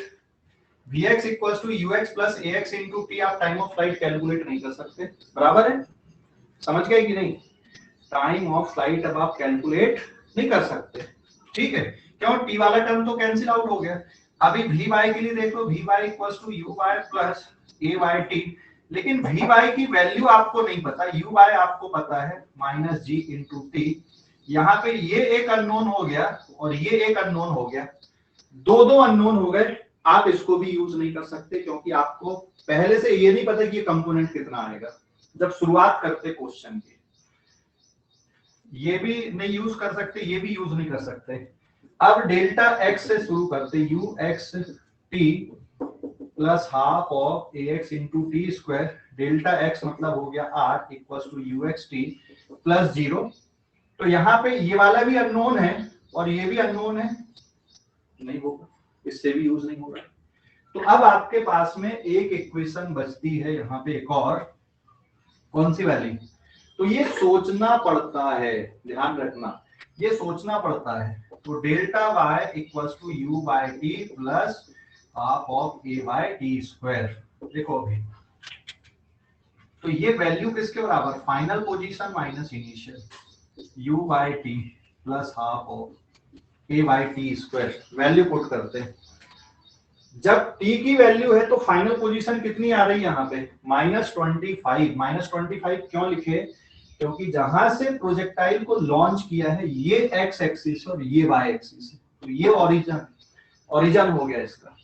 vx equals to ux plus ax into t, आप टाइम ऑफ फ्लाइट कैलकुलेट नहीं कर सकते, बराबर है? समझ गए कि नहीं? टाइम ऑफ फ्लाइट अब आप कैलकुलेट नहीं कर सकते, ठीक है? क्यों? टी वाला टर्म तो कैंसिल आउट हो गया, अभी वी वाई के लिए देख लो, v y equal to u y plus a y t, लेकिन वी वाई की वैल्यू आपको नहीं पता, यू वाई आपको पता है माइनस जी इंटू टी। यहाँ पे ये एक अननोन हो गया और ये एक अननोन हो गया, दो अननोन हो गए। आप इसको भी यूज नहीं कर सकते क्योंकि आपको पहले से ये नहीं पता कि ये कंपोनेंट कितना आएगा जब शुरुआत करते क्वेश्चन की। ये भी नहीं यूज कर सकते, ये भी यूज नहीं कर सकते। अब डेल्टा एक्स से शुरू करते, u x t plus half of a x into T square, delta x मतलब हो गया r equal to u x t plus 0। तो यहाँ पे ये वाला भी अननोन है और ये भी अननोन है, नहीं होगा, इससे भी यूज नहीं होगा। तो अब आपके पास में एक इक्वेशन बचती है यहाँ पे एक और, कौन सी वाली? तो ये सोचना पड़ता है, ध्यान रखना, ये सोचना पड़ता है। तो delta y equals to u by t plus half of a by t square. देखो अभी तो ये वैल्यू किसके बराबर? Final position minus initial, u by t plus half of a by t square. Value put करते हैं, जब t की वैल्यू है तो फाइनल पोजीशन कितनी आ रही है यहाँ पे? -25। -25 क्यों लिखे? क्योंकि जहां से प्रोजेक्टाइल को लॉन्च किया है ये एक्स एक्सिस और ये वाई एक्सिस है, तो ये ओरिजिन हो गया इसका,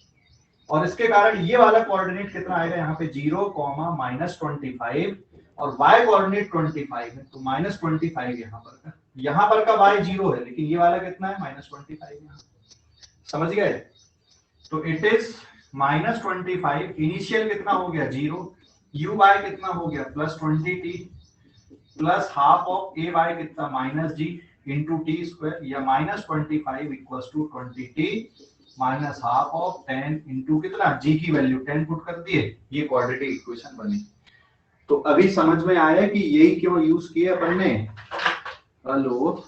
और इसके कारण ये वाला कोऑर्डिनेट कितना आएगा यहाँ पे? 0, -25 और y कोऑर्डिनेट 25 है, तो -25 यहाँ पर का y 0 है, लेकिन ये वाला कितना है? -25 यहाँ। समझ गए? तो इट इज -25, इनिशियल कितना हो गया? 0, यू वाई कितना हो गया? +20t plus half of a y कितना? -g इंटू टी स्क्वायर, या -25 equals to 20t minus half of 10 into कितना? g की वैल्यू 10 पुट कर दिए, ये क्वाड्रेटिक इक्वेशन बनी। तो अभी समझ में आया कि यही क्यों यूज किए अपन ने? हेलो,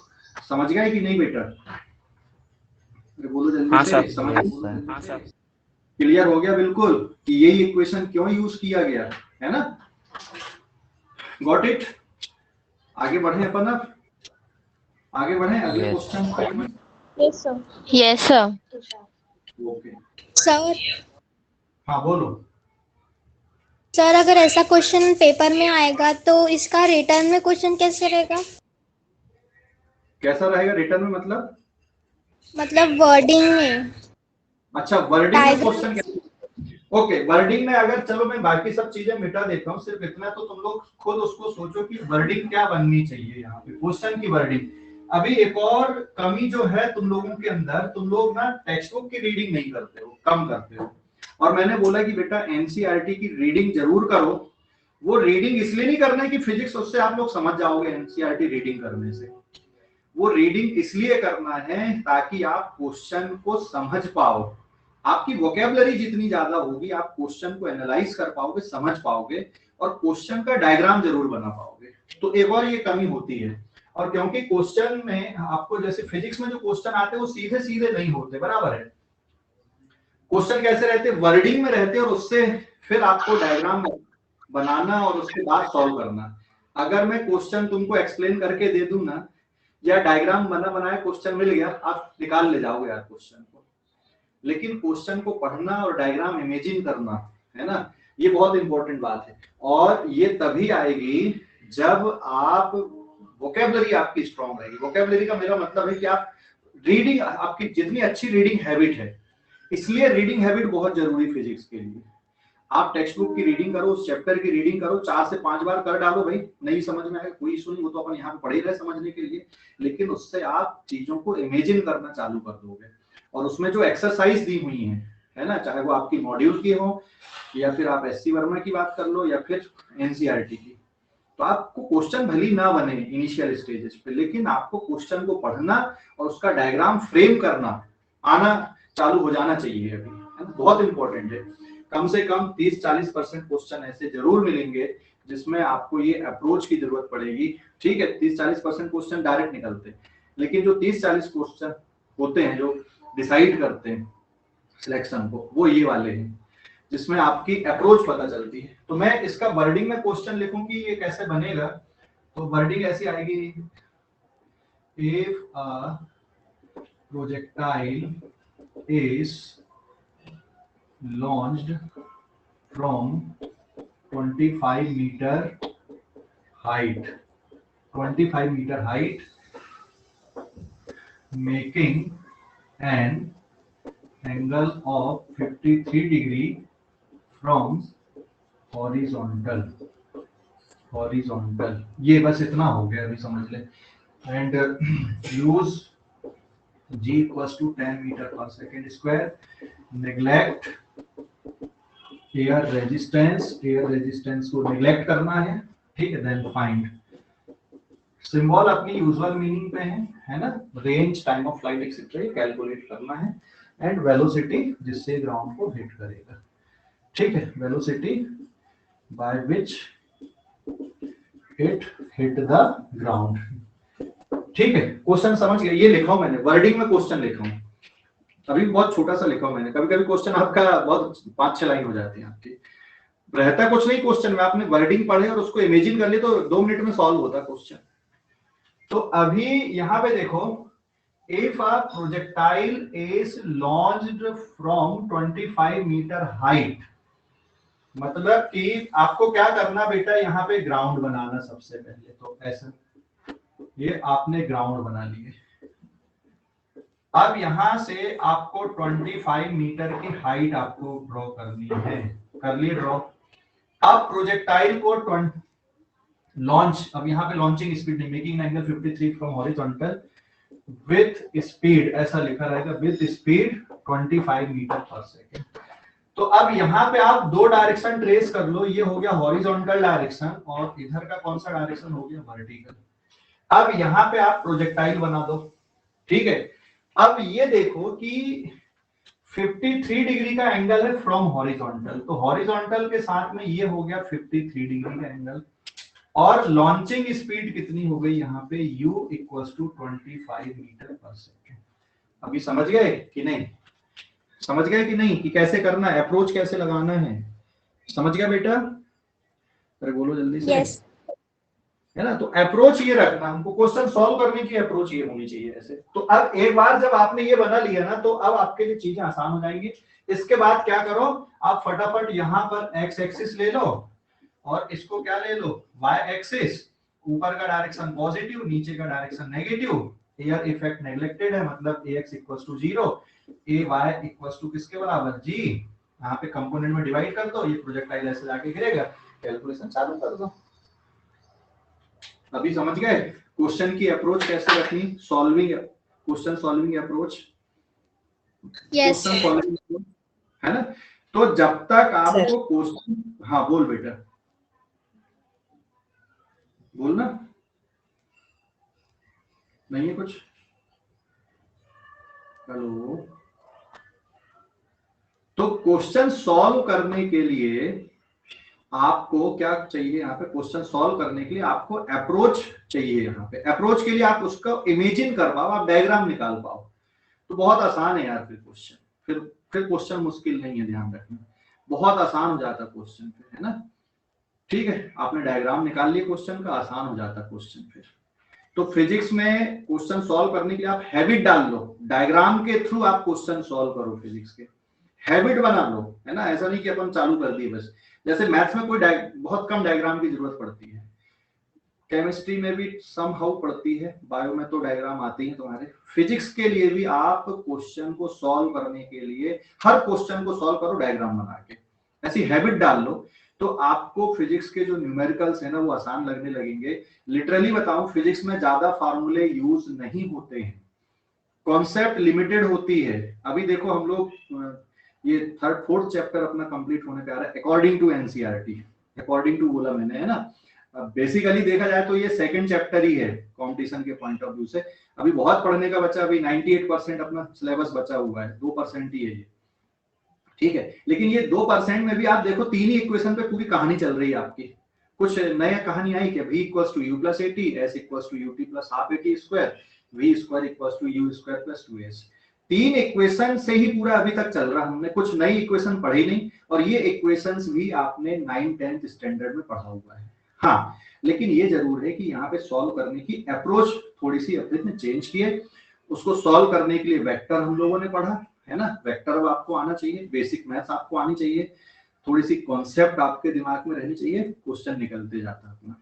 समझ गए कि नहीं बेटा? बोलो जल्दी से, समझ गए? हाँ सर, क्लियर हो गया बिल्कुल कि यही इक्वेशन क्यों यूज किया गया है ना? Got it? आगे बढ़े अपन, अब आगे बढ़े अगले question. Yes sir. Yes sir. Okay sir, हाँ बोलो। सर अगर ऐसा क्वेश्चन पेपर में आएगा तो इसका रिटर्न में क्वेश्चन कैसे रहेगा? कैसा रहेगा रिटर्न में? मतलब वर्डिंग में। अच्छा, वर्डिंग में क्वेश्चन कैसे? ओके, वर्डिंग में अगर, चलो मैं बाकी सब चीजें मिटा देता हूँ, सिर्फ इतना तो तुम लोग खुद उसको सोचो कि वर्डिंग क्या बननी चाहिए यहाँ पे, क्वेश्चन की वर्डिंग। अभी एक और कमी जो है तुम लोगों के अंदर, तुम लोग ना टेक्स्ट बुक की रीडिंग नहीं करते हो, कम करते हो। और मैंने बोला कि बेटा एनसीईआरटी की रीडिंग जरूर करो। वो रीडिंग इसलिए नहीं करना है कि फिजिक्स उससे आप लोग समझ जाओगे एनसीईआरटी रीडिंग करने से, वो रीडिंग इसलिए करना है ताकि आप क्वेश्चन को समझ पाओ। आपकी वोकैबुलरी जितनी ज्यादा होगी, आप क्वेश्चन को एनालाइज कर पाओगे, समझ पाओगे, और क्वेश्चन का डायग्राम जरूर बना पाओगे। तो एक और ये कमी होती है। और क्योंकि क्वेश्चन में आपको, जैसे फिजिक्स में जो क्वेश्चन आते हैं वो सीधे सीधे नहीं होते, बराबर है? क्वेश्चन कैसे रहते? वर्डिंग में रहते हैं, और उससे फिर आपको डायग्राम बनाना और उसके बाद सॉल्व करना। अगर मैं क्वेश्चन तुमको एक्सप्लेन करके दे दूं ना, या डायग्राम बना बनाया क्वेश्चन मिल गया, आप निकाल ले जाओगे यार क्वेश्चन को, लेकिन क्वेश्चन को पढ़ना और डायग्राम इमेजिन करना है ना, ये बहुत इंपॉर्टेंट बात है। और ये तभी आएगी जब आप वोकैबुलरी आपकी स्ट्रांग रहेगी। वोकैबुलरी का मेरा मतलब है कि आप रीडिंग, आपकी जितनी अच्छी रीडिंग हैबिट है, इसलिए रीडिंग हैबिट बहुत जरूरी फिजिक्स के लिए। आप टेक्स्ट बुक की रीडिंग करो, उस चैप्टर की रीडिंग करो, 4 से 5 बार कर डालो भाई, नहीं समझ में आएगा कोई इशू नहीं, वो तो अपन यहाँ पे पढ़े रहे समझने के लिए, लेकिन उससे आप चीजों को इमेजिन करना चालू कर दोगे। और उसमें जो एक्सरसाइज दी हुई है ना, चाहे वो आपकी मॉड्यूल की हो, या फिर आप एससी वर्मा की बात कर लो, या फिर एनसीईआरटी की, तो आपको क्वेश्चन भली ना बने इनिशियल स्टेजेस पे, लेकिन आपको क्वेश्चन को पढ़ना और उसका डायग्राम फ्रेम करना आना चालू हो जाना चाहिए अभी, है ना? बहुत इंपॉर्टेंट है। कम से कम 30-40% क्वेश्चन ऐसे जरूर मिलेंगे जिसमें आपको ये अप्रोच की जरूरत पड़ेगी। ठीक है, 30-40% क्वेश्चन डायरेक्ट निकलते हैं, लेकिन जो 30-40 क्वेश्चन होते हैं जो डिसाइड करते हैं सिलेक्शन को, वो ये वाले हैं जिसमें आपकी अप्रोच पता चलती है। तो मैं इसका वर्डिंग में क्वेश्चन लिखूं कि ये कैसे बनेगा, तो वर्डिंग ऐसी आएगी, if a projectile is launched from 25 meter height, 25 meter height, making an angle of 53 degree from horizontal. ये बस इतना हो गया, अभी समझ ले. And use g equals to 10 meter per second square. Neglect air resistance को नेग्लेक्ट करना है, ठीक है. देन फाइंड, सिंबल अपनी यूजुअल मीनिंग पे है ना. Range, time of flight etcetera calculate करना है. एंड वेलोसिटी जिससे ग्राउंड को हिट करेगा, ठीक है. Velocity by which it hit the ground, ठीक है. क्वेश्चन समझ गए? ये लिखा हूं मैंने, वर्डिंग में क्वेश्चन लिखा हूं, अभी बहुत छोटा सा लिखा हूं मैंने. कभी कभी क्वेश्चन आपका बहुत 5-6 लाइन हो जाती है आपकी, रहता कुछ नहीं क्वेश्चन में. आपने वर्डिंग पढ़े और उसको इमेजिन कर लिया तो 2 मिनट में सॉल्व होता क्वेश्चन. तो अभी यहाँ पे देखो, if a projectile is launched from 25 metre height, मतलब कि आपको क्या करना बेटा, यहाँ पे ग्राउंड बनाना सबसे पहले. तो ऐसा ये आपने ग्राउंड बना लिए. अब यहां से आपको 25 मीटर की हाइट आपको ड्रॉ करनी है. कर लिए ड्रॉ. अब प्रोजेक्टाइल को लॉन्च, अब यहाँ पे लॉन्चिंग स्पीड नहीं, making angle 53 from horizontal with speed, ऐसा लिखा रहेगा, with speed 25 metre per second. तो अब यहाँ पे आप 2 डायरेक्शन ट्रेस कर लो. ये हो गया हॉरिजॉन्टल डायरेक्शन और इधर का कौन सा डायरेक्शन हो गया, वर्टिकल. अब यहाँ पे आप प्रोजेक्टाइल बना दो, ठीक है. अब ये देखो कि 53 डिग्री का एंगल है फ्रॉम हॉरिजॉन्टल, तो हॉरिजॉन्टल के साथ में ये हो गया 53 डिग्री का एंगल. और लॉन्चिंग स्पीड कितनी हो गई यहाँ पे, u equals to 25 metre per second. अभी समझ गए कि नहीं? समझ गए कि नहीं कि कैसे करना है, अप्रोच कैसे लगाना है? समझ गया बेटा? अरे बोलो जल्दी से. yes. है ना. तो अप्रोच ये रखना, हमको क्वेश्चन सॉल्व करने की अप्रोच ये होनी चाहिए ऐसे. तो अब एक बार जब आपने ये बना लिया ना, तो अब आपके लिए चीजें आसान हो जाएंगी. इसके बाद क्या करो, आप फटाफट यहाँ पर एक्स एक्सिस ले लो और इसको क्या ले लो, वाई एक्सिस. ऊपर का डायरेक्शन पॉजिटिव, नीचे का direction negative. Air effect neglected है, मतलब ax equals to 0, ay equals to किसके बराबर, g. यहाँ पे कंपोनेंट में डिवाइड कर दो, ये प्रोजेक्टाइल ऐसे जाके गिरेगा. कैलकुलेशन चालू कर दो. अभी समझ गए क्वेश्चन की अप्रोच कैसे रखनी, solving, question solving approach, yes. Question solving, है ना. तो जब तक आपको क्वेश्चन, हाँ बोल बेटा, बोलना नहीं है कुछ. हेलो. तो क्वेश्चन सॉल्व करने के लिए आपको क्या चाहिए, यहाँ पे क्वेश्चन सॉल्व करने के लिए आपको अप्रोच चाहिए. यहाँ पे अप्रोच के लिए आप उसको इमेजिन कर पाओ, आप डायग्राम निकाल पाओ, तो बहुत आसान है यार. फिर क्वेश्चन, फिर क्वेश्चन मुश्किल नहीं है, ध्यान रखना, बहुत आसान हो जाता क्वेश्चन फिर, है ना. ठीक है, आपने डायग्राम निकाल लिया क्वेश्चन का, आसान हो जाता क्वेश्चन फिर. तो फिजिक्स में क्वेश्चन सॉल्व करने के लिए आप हैबिट डाल लो, डायग्राम के थ्रू आप क्वेश्चन सॉल्व करो. फिजिक्स के हैबिट बना लो, है ना. ऐसा नहीं कि अपन चालू कर दिए बस. जैसे मैथ्स में कोई बहुत कम डायग्राम की जरूरत पड़ती है, केमिस्ट्री में भी समहाउ पड़ती है, बायो में तो डायग्राम आते ही तुम्हारे. फिजिक्स के लिए भी आप क्वेश्चन को सॉल्व करने के लिए हर क्वेश्चन को सॉल्व करो डायग्राम बना के, ऐसी हैबिट डाल लो. तो आपको फिजिक्स के जो न्यूमेरिकल्स है ना वो आसान लगने लगेंगे. लिटरली बताऊं, फिजिक्स में ज्यादा फार्मूले यूज नहीं होते हैं, कॉन्सेप्ट लिमिटेड होती है. अभी देखो हम लोग ये 3rd 4th चैप्टर अपना कंप्लीट होने पे आ रहा है according to NCERT. According to बोला मैंने, है ना. बेसिकली देखा जाए तो ये 2nd चैप्टर ही है कंपटीशन के पॉइंट ऑफ व्यू से. अभी बहुत पढ़ने का बचा, अभी 98% अपना सिलेबस बचा हुआ है, 2% ही है ये, ठीक है. लेकिन ये 2% में भी आप देखो 3 ही इक्वेशन पे पूरी कहानी चल रही है आपकी. कुछ नया कहानी आई कि v equals to u plus 80, s equals to ut plus half 80 square, v square equals to u square plus 2s. 3 equation से ही पूरा अभी तक चल रहा. हमने कुछ नई इक्वेशन पढ़ी नहीं, और ये इक्वेशंस भी आपने 9th 10th स्टैंडर्ड में पढ़ा हुआ है. हाँ, लेकिन ये जरूर है कि यहाँ पे सॉल्व करने की अप्रोच थोड़ी सी अपने चेंज की है. उसको सॉल्व करने के लिए वेक्टर हम लोगों ने पढ़ा, है ना। वेक्टर अब आपको आना चाहिए, बेसिक मैथ्स आपको आनी चाहिए, थोड़ी सी कॉन्सेप्ट आपके दिमाग में रहनी चाहिए, क्वेश्चन निकलते जाता है अपना।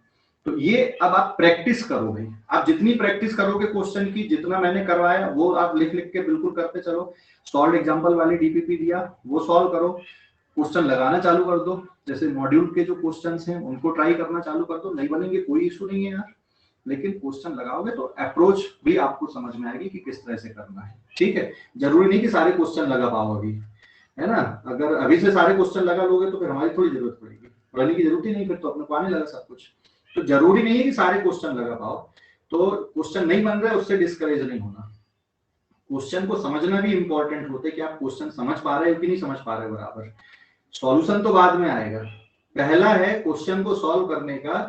तो ये अब आप प्रैक्टिस करो भाई, आप जितनी प्रैक्टिस करोगे क्वेश्चन की, जितना मैंने करवाया वो आप लिख लिख के बिल्कुल करते चलो। सॉल्व एग्जांपल वाली डीपीपी दिया वो सॉल्व करो, क्वेश्चन लगाना चालू कर दो, जैसे मॉड्यूल के जो क्वेश्चंस हैं उनको ट्राई करना चालू कर दो। नहीं बनेंगे कोई इशू नहीं है यार, लेकिन क्वेश्चन लगाओगे तो अप्रोच भी आपको समझ में आएगी कि किस तरह से करना है। ठीक है, जरूरी नहीं कि सारे क्वेश्चन लगा पाओ अभी, है ना। अगर अभी से सारे क्वेश्चन लगा लोगे तो फिर हमारी थोड़ी जरूरत पड़ेगी, पढ़ने की जरूरत ही नहीं, फिर तो अपने को आने लगा सब कुछ। तो जरूरी नहीं है कि सारे क्वेश्चन लगा पाओ। तो क्वेश्चन नहीं बन रहे उससे डिस्करेज नहीं होना, क्वेश्चन को समझना भी इंपॉर्टेंट होता है कि आप क्वेश्चन समझ पा रहे हो कि नहीं समझ पा रहे हो बराबर। सॉल्यूशन तो बाद में आएगा, पहला है क्वेश्चन को सॉल्व करने का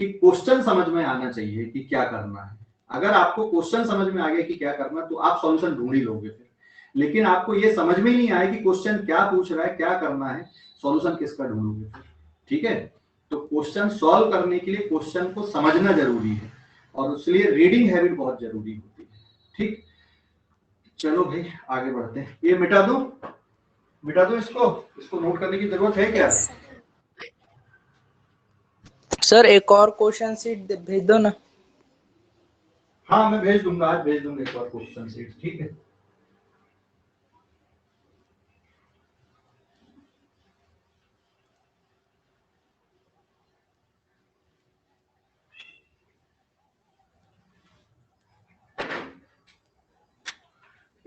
कि क्वेश्चन समझ में आना चाहिए कि क्या करना है। अगर आपको क्वेश्चन समझ में आ गया कि क्या करना है तो आप सॉल्यूशन ढूंढ ही लोगे फिर। लेकिन आपको ये समझ में ही नहीं आया कि क्वेश्चन क्या पूछ रहा है, क्या करना है, सॉल्यूशन किसका ढूंढोगे फिर। ठीक है, तो क्वेश्चन सॉल्व करने के लिए क्वेश्चन को समझना जरूरी है और इसलिए रीडिंग हैबिट बहुत जरूरी होती है। ठीक, चलो भाई आगे बढ़ते हैं। ये मिटा दो इसको नोट करने की जरूरत है क्या? सर एक और क्वेश्चन सीट भेज दो ना। हाँ मैं भेज दूंगा, आज भेज दूंगा एक और क्वेश्चन सीट। ठीक है,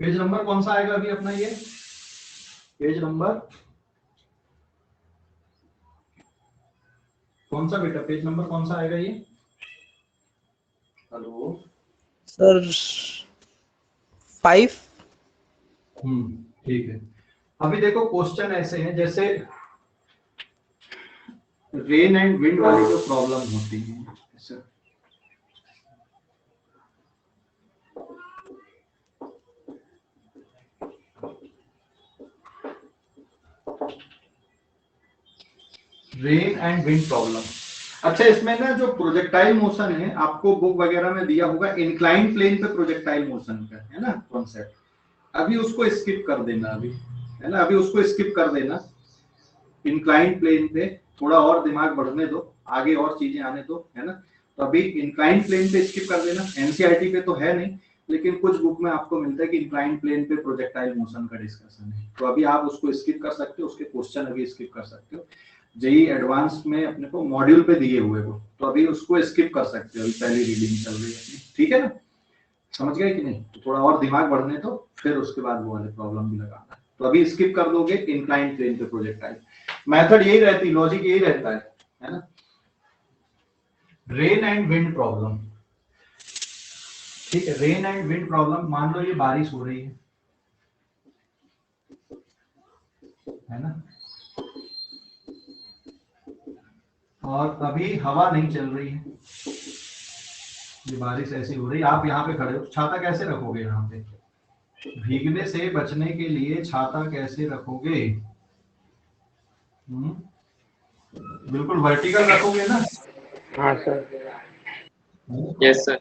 पेज नंबर कौन सा आएगा अभी अपना? ये पेज नंबर कौन सा बेटा, पेज नंबर कौन सा आएगा ये? Hello sir 5। ठीक है। अभी देखो क्वेश्चन ऐसे हैं जैसे रेन एंड विंड वाली जो प्रॉब्लम होती है, रेन एंड विंड प्रॉब्लम। अच्छा, इसमें ना जो प्रोजेक्टाइल मोशन है आपको बुक वगैरह में दिया होगा, इंक्लाइन प्लेन पे प्रोजेक्टाइल मोशन का, है ना कॉन्सेप्ट। अभी उसको स्किप कर देना, अभी है ना, अभी उसको स्किप कर देना। इंक्लाइन प्लेन पे थोड़ा और दिमाग बढ़ने दो, आगे और चीजें आने दो, है ना। तो अभी इंक्लाइन प्लेन पे स्किप कर देना। एनसीईआरटी पे तो है नहीं, लेकिन कुछ बुक में आपको मिलता है कि इंक्लाइन प्लेन पे प्रोजेक्टाइल मोशन का डिस्कशन है, तो अभी आप उसको स्किप कर सकते हो, उसके क्वेश्चन अभी स्किप कर सकते हो। जेई एडवांस में अपने को मॉड्यूल पे दिए हुए वो, तो अभी उसको स्किप कर सकते हो, अभी पहली रीडिंग चल रही है। ठीक है ना, समझ गए कि नहीं? तो थोड़ा और दिमाग बढ़ने दो, फिर उसके बाद वो वाले प्रॉब्लम भी लगाना। तो अभी स्किप कर दोगे इंक्लाइन प्लेन पे प्रोजेक्टाइल। मेथड यही रहती, लॉजिक यही रहता है ना। रेन एंड विंड प्रॉब्लम, ठीक है, रेन एंड विंड प्रॉब्लम। मान लो ये बारिश हो रही है ना, और अभी हवा नहीं चल रही है, ये बारिश ऐसी हो रही है, आप यहाँ पे खड़े हो, छाता कैसे रखोगे? यहाँ पे भीगने से बचने के लिए छाता कैसे रखोगे? बिल्कुल वर्टिकल रखोगे ना? हाँ सर, यस सर।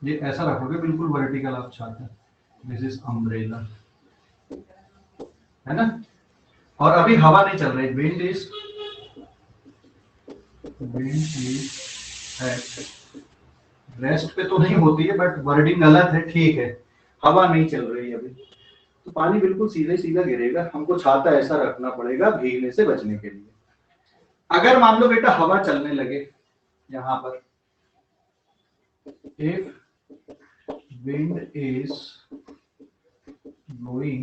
ये ऐसा रखोगे बिल्कुल वर्टिकल आप छाता, दिस इज अम्ब्रेला, है ना। और अभी हवा नहीं चल रही, विंड इज एट रेस्ट पे तो नहीं होती है, बट वर्डिंग गलत है, ठीक है। हवा नहीं चल रही अभी, तो पानी बिल्कुल सीधे सीधा गिरेगा, हमको छाता ऐसा रखना पड़ेगा भीगने से बचने के लिए। अगर मान लो बेटा हवा चलने लगे यहाँ पर, if wind is blowing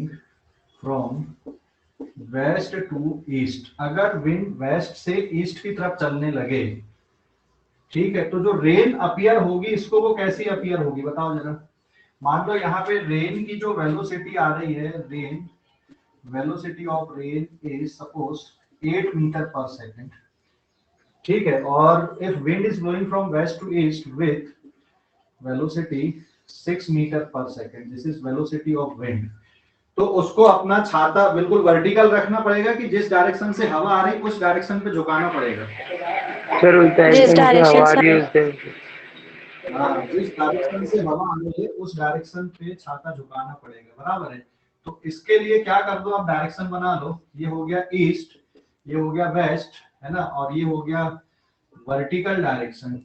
from west to east, अगर विंड वेस्ट से ईस्ट की तरफ चलने लगे, ठीक है, तो जो रेन अपीयर होगी, इसको वो कैसी अपीयर होगी बताओ जरा। मान लो यहाँ पे रेन की जो वेलोसिटी आ रही है, rain velocity of rain is suppose 8 metre per second, ठीक है, और if wind is blowing from west to east with velocity 6 meter per second, this is velocity of wind, तो उसको अपना छाता बिल्कुल वर्टिकल रखना पड़ेगा कि जिस डायरेक्शन से हवा आ रही उस डायरेक्शन पे झुकाना पड़ेगा। सर उस डायरेक्शन से हवा आ रही है हाँ, जिस डायरेक्शन से हवा आ रही है उस डायरेक्शन पे छाता झुकाना पड़ेगा, बराबर है। तो इसके लिए क्या कर दो, आप डायरेक्शन बना लो। ये हो गया ईस्ट, ये हो गया वेस्ट, है ना, और ये हो गया वर्टिकल डायरेक्शन,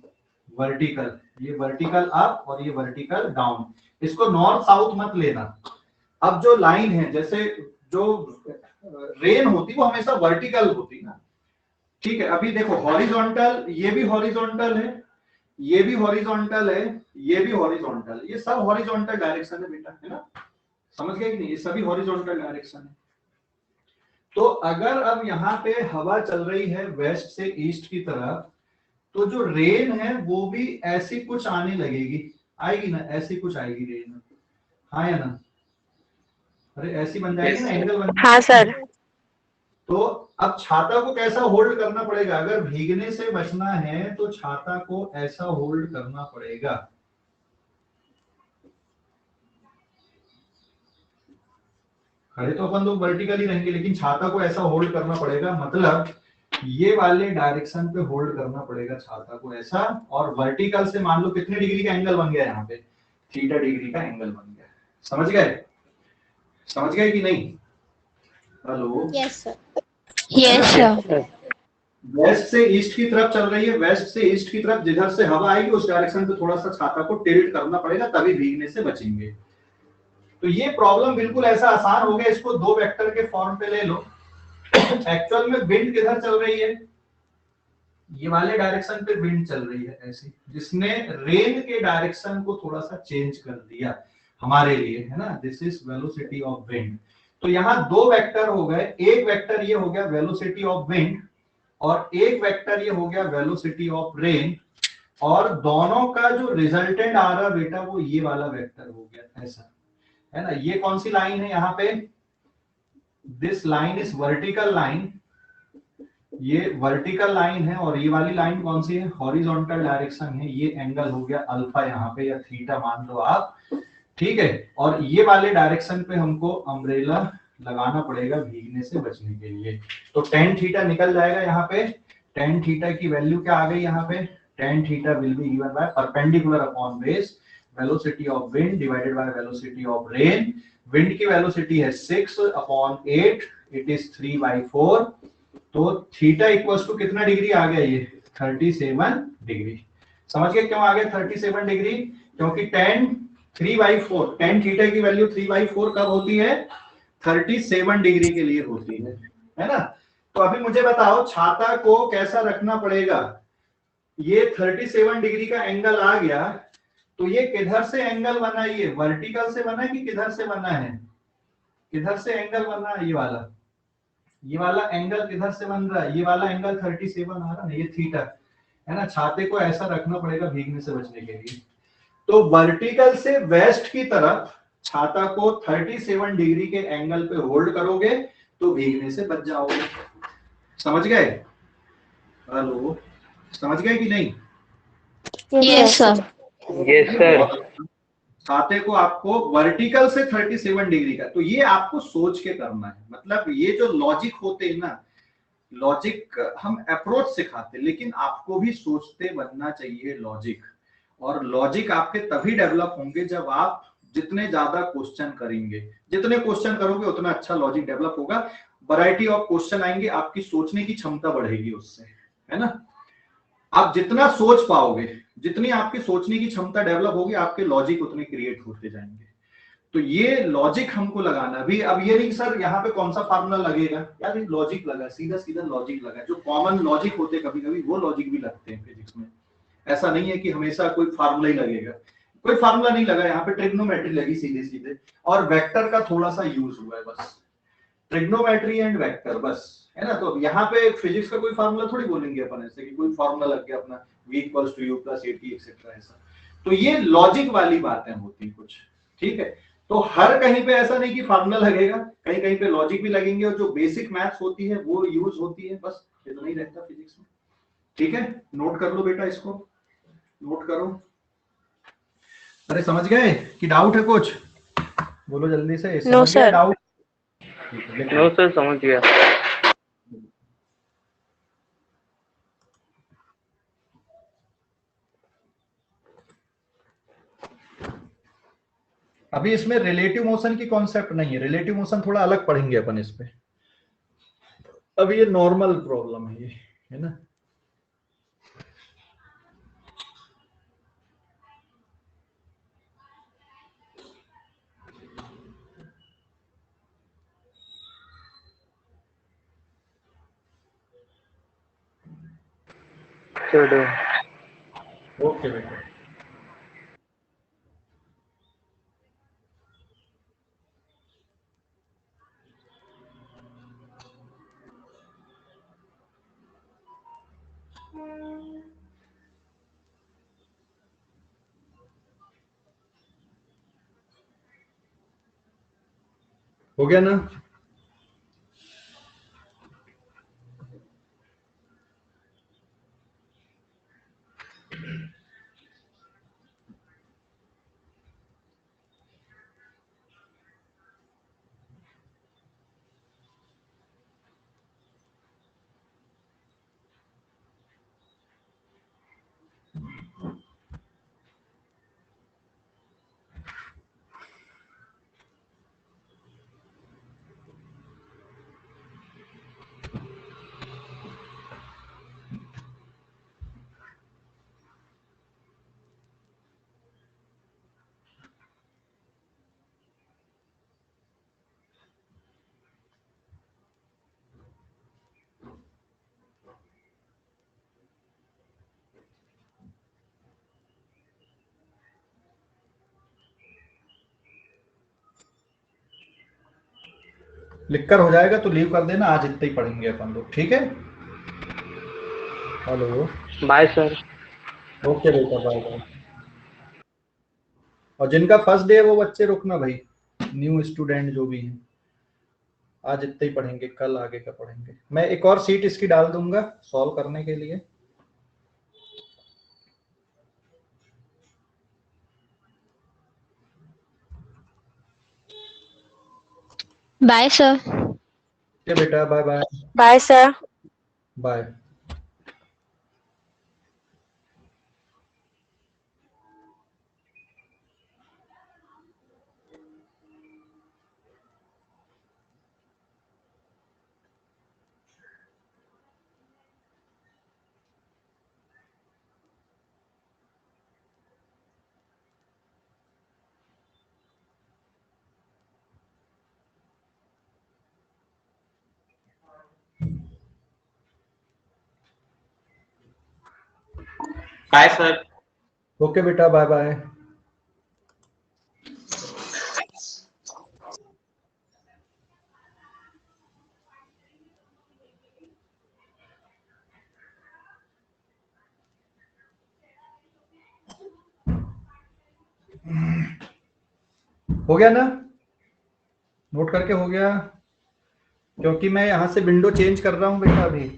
वर्टिकल, ये वर्टिकल अप और ये वर्टिकल डाउन। इसको नॉर्थ साउथ मत लेना। अब जो लाइन है, जैसे जो रेन होती वो हमेशा वर्टिकल होती ना, ठीक है। अभी देखो हॉरिजॉन्टल, ये भी हॉरिजॉन्टल है, ये भी हॉरिजॉन्टल है, ये भी हॉरिजॉन्टल, ये सब हॉरिजॉन्टल डायरेक्शन है बेटा, है ना, समझ गए कि नहीं, ये सभी हॉरिजॉन्टल डायरेक्शन है। तो अगर अब यहाँ पे हवा चल रही है वेस्ट से ईस्ट की तरफ, तो जो रेन है वो भी ऐसी कुछ आने लगेगी, आएगी ना, ऐसी कुछ आएगी रेन, हाँ या ना, अरे ऐसी बन जाएगी ना, एंगल बन जाएगी। हाँ सर। तो अब छाता को कैसा होल्ड करना पड़ेगा, अगर भीगने से बचना है तो छाता को ऐसा होल्ड करना पड़ेगा। खड़े तो अपन लोग वर्टिकली रहेंगे, लेकिन छाता को ऐसा होल्ड करना पड़ेगा, मतलब ये वाले डायरेक्शन पे होल्ड करना पड़ेगा छाता को ऐसा, और वर्टिकल से मान लो कितने डिग्री का एंगल बन गया यहाँ पे, थीटा डिग्री का एंगल बन गया। समझ गए, समझ गए कि नहीं? Hello, yes sir. Yes sir. West से ईस्ट की तरफ चल रही है, वेस्ट से ईस्ट की तरफ जिधर से हवा आएगी उस डायरेक्शन पे थोड़ा सा छाता को टिल्ट करना पड़ेगा, तभी भीगने से बचेंगे। तो ये प्रॉब्लम बिल्कुल ऐसा आसान हो गया, इसको दो वेक्टर के फॉर्म पे ले लो। एक्चुअल में विंड किधर चल रही है, ये वाले डायरेक्शन पे विंड चल रही है ऐसी, जिसने रेन के डायरेक्शन को थोड़ा सा चेंज कर दिया हमारे लिए, है ना, this is velocity of wind. तो यहाँ दो वेक्टर हो गए, एक वेक्टर ये हो गया वेलोसिटी ऑफ विंड और एक वेक्टर ये हो गया वेलोसिटी ऑफ रेन, और दोनों का जो रिजल्टेंट आ रहा बेटा वो ये वाला वेक्टर हो गया ऐसा, है ना। ये कौन सी लाइन है यहाँ पे, this line is vertical line, ये वर्टिकल लाइन है, और ये वाली लाइन कौन सी है, हॉरिजॉन्टल डायरेक्शन है। ये एंगल हो गया अल्फा यहाँ पे, या थीटा मान लो आप, ठीक है। और ये वाले डायरेक्शन पे हमको अम्ब्रेला लगाना पड़ेगा भीगने से बचने के लिए। तो tan थीटा निकल जाएगा यहाँ पे, tan थीटा की वैल्यू क्या आ गई यहाँ पे, tan theta will be given by perpendicular upon base velocity of wind divided by velocity of rain. Wind की वेलोसिटी है 6/8, इट इज 3/4। तो थीटा इक्वल्स टू कितना डिग्री आ गया, ये 37 डिग्री। समझ गए क्यों आ गया 37 डिग्री, क्योंकि tan 3/4, tan थीटा की वैल्यू 3/4 कब होती है, 37 डिग्री के लिए होती है ना। तो अभी मुझे बताओ छाता को कैसा रखना पड़ेगा, ये 37 डिग्री का एंगल आ गया, तो ये किधर से एंगल बना, ये वर्टिकल से बना है कि किधर से बना है, किधर से एंगल बना है, ये वाला एंगल किधर से बन रहा है, ये वाला एंगल 37 आ रहा है, ये थीटा है ना। छाते को ऐसा रखना पड़ेगा भीगने से बचने के लिए। तो वर्टिकल से वेस्ट की तरफ छाता को 37 डिग्री के एंगल पे होल्ड करोगे तो भीगने से बच जाओगे। समझ गए, हेलो, समझ गए कि नहीं? Yes sir. Yes sir. छाते को आपको वर्टिकल से 37 डिग्री का, तो ये आपको सोच के करना है, मतलब ये जो लॉजिक होते हैं ना, लॉजिक हम अप्रोच सिखाते, लेकिन आपको भी सोचते बनना चाहिए लॉजिक। और लॉजिक आपके तभी डेवलप होंगे जब आप जितने ज्यादा क्वेश्चन करेंगे, जितने क्वेश्चन करोगे उतना अच्छा लॉजिक डेवलप होगा, वैरायटी ऑफ क्वेश्चन आएंगे, आपकी सोचने की क्षमता बढ़ेगी उससे, है ना। आप जितना सोच पाओगे, जितनी आपकी सोचने की क्षमता डेवलप होगी, आपके लॉजिक उतने क्रिएट होते जाएंगे। तो ये लॉजिक हमको लगाना भी। अब ये नहीं सर यहाँ पे कौन सा फार्मूला लगेगा, यार ये लॉजिक लगा, सीधा सीधा लॉजिक लगा, जो कॉमन लॉजिक होते कभी कभी वो लॉजिक भी लगते हैं फिजिक्स में। ऐसा नहीं है कि हमेशा कोई फार्मूला ही लगेगा, कोई फार्मूला नहीं लगा, यहाँ पे ट्रिग्नोमेट्री लगी सीधे सीधे, और वेक्टर का थोड़ा सा यूज हुआ है बस, ट्रिग्नोमेट्री एंड वेक्टर बस, है ना। तो यहाँ पे फिजिक्स का कोई फार्मूला थोड़ी बोलेंगे अपन ऐसे कि कोई फार्मूला लग गया अपना v = u + at एक्सेट्रा ऐसा। तो ये लॉजिक वाली बातें होती कुछ, ठीक है। तो हर कहीं पे ऐसा नहीं कि फार्मूला लगेगा, कहीं कहीं पे लॉजिक भी लगेंगे, और जो बेसिक मैथ्स होती है वो यूज होती है, बस इतना ही रहता फिजिक्स में, ठीक है। नोट कर लो बेटा, इसको नोट करो। अरे समझ गए कि डाउट है कुछ? बोलो जल्दी से। No, समझ गया sir. डाउट? नो सर, समझ गया। अभी इसमें रिलेटिव मोशन की कॉन्सेप्ट नहीं है, रिलेटिव मोशन थोड़ा अलग पढ़ेंगे अपन इस पे। अभी ये नॉर्मल प्रॉब्लम है, ये है ना। चलो, ओके बेटा। हो गया ना? लिखकर हो जाएगा तो लीव कर देना, आज इतना ही पढ़ेंगे अपन लोग, ठीक है? हेलो। Bye sir. ओके बेटा, बाय बाय। और जिनका फर्स्ट डे है वो बच्चे रुकना भाई, न्यू स्टूडेंट जो भी हैं। आज इतना ही पढ़ेंगे, कल आगे का पढ़ेंगे। मैं एक और सीट इसकी डाल दूंगा सॉल्व करने के लिए। Bye, sir. ओके बेटा, bye bye. Bye, sir. Bye. Bye sir. Okay बेटा, बाय बाय। हो गया ना? नोट करके हो गया? क्योंकि मैं यहां से विंडो चेंज कर रहा हूं बेटा अभी।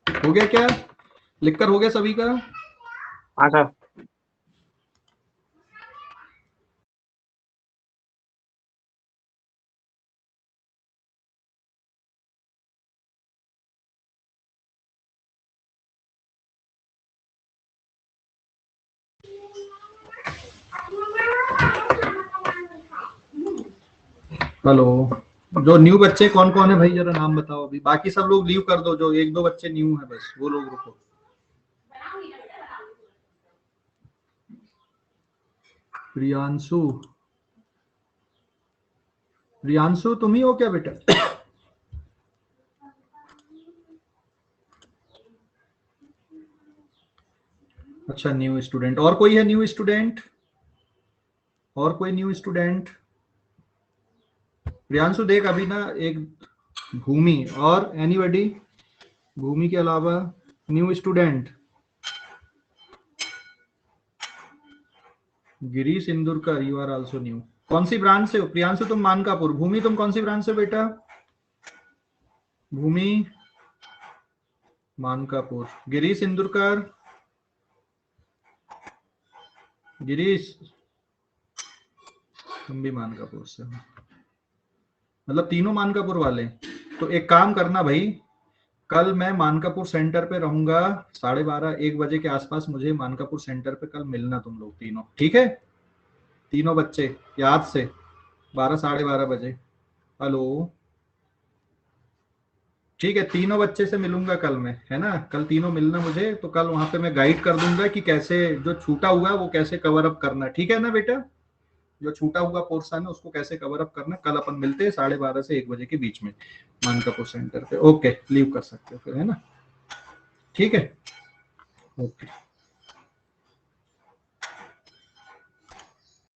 हो गया क्या? लिखकर हो गया सभी का? हाँ सर। हेलो। जो न्यू बच्चे कौन कौन है भाई, जरा नाम बताओ अभी। बाकी सब लोग लीव कर दो, जो एक दो बच्चे न्यू है बस वो लोग रुको। प्रियांशु, प्रियांशु तुम ही हो क्या बेटा? अच्छा, न्यू स्टूडेंट। और कोई है न्यू स्टूडेंट? और कोई न्यू स्टूडेंट? प्रियांशु देख, अभी ना एक भूमि और एनीबडी, भूमि के अलावा new student. Girish Indurkar, you are also new. कौन सी ब्रांच से हो? प्रियांशु तुम मानकापुर, भूमि तुम कौन सी ब्रांच से बेटा? भूमि मानकापुर, गिरीश इंदुरकर, गिरीश तुम भी मानकापुर से हो, मतलब तीनों मानकापुर वाले। तो एक काम करना भाई, कल मैं मानकापुर सेंटर पे रहूंगा 12:30 1 बजे के आसपास, मुझे मानकापुर सेंटर पे कल मिलना तुम लोग तीनों, ठीक है? तीनों बच्चे याद से 12 12:30 बजे। हेलो, ठीक है, तीनों बच्चे से मिलूंगा कल मैं, है ना? कल तीनों मिलना मुझे, तो कल वहां पे मैं गाइड कर दूंगा कि कैसे जो छूटा हुआ है वो कैसे कवर अप करना, ठीक है ना बेटा? जो छूटा हुआ पोर्शन है उसको कैसे कवर अप करना, कल अपन मिलते हैं 12:30 से 1 बजे के बीच में मानकापुर सेंटर पे। ओके, लीव कर सकते हो फिर, है ना? ठीक है, ओके।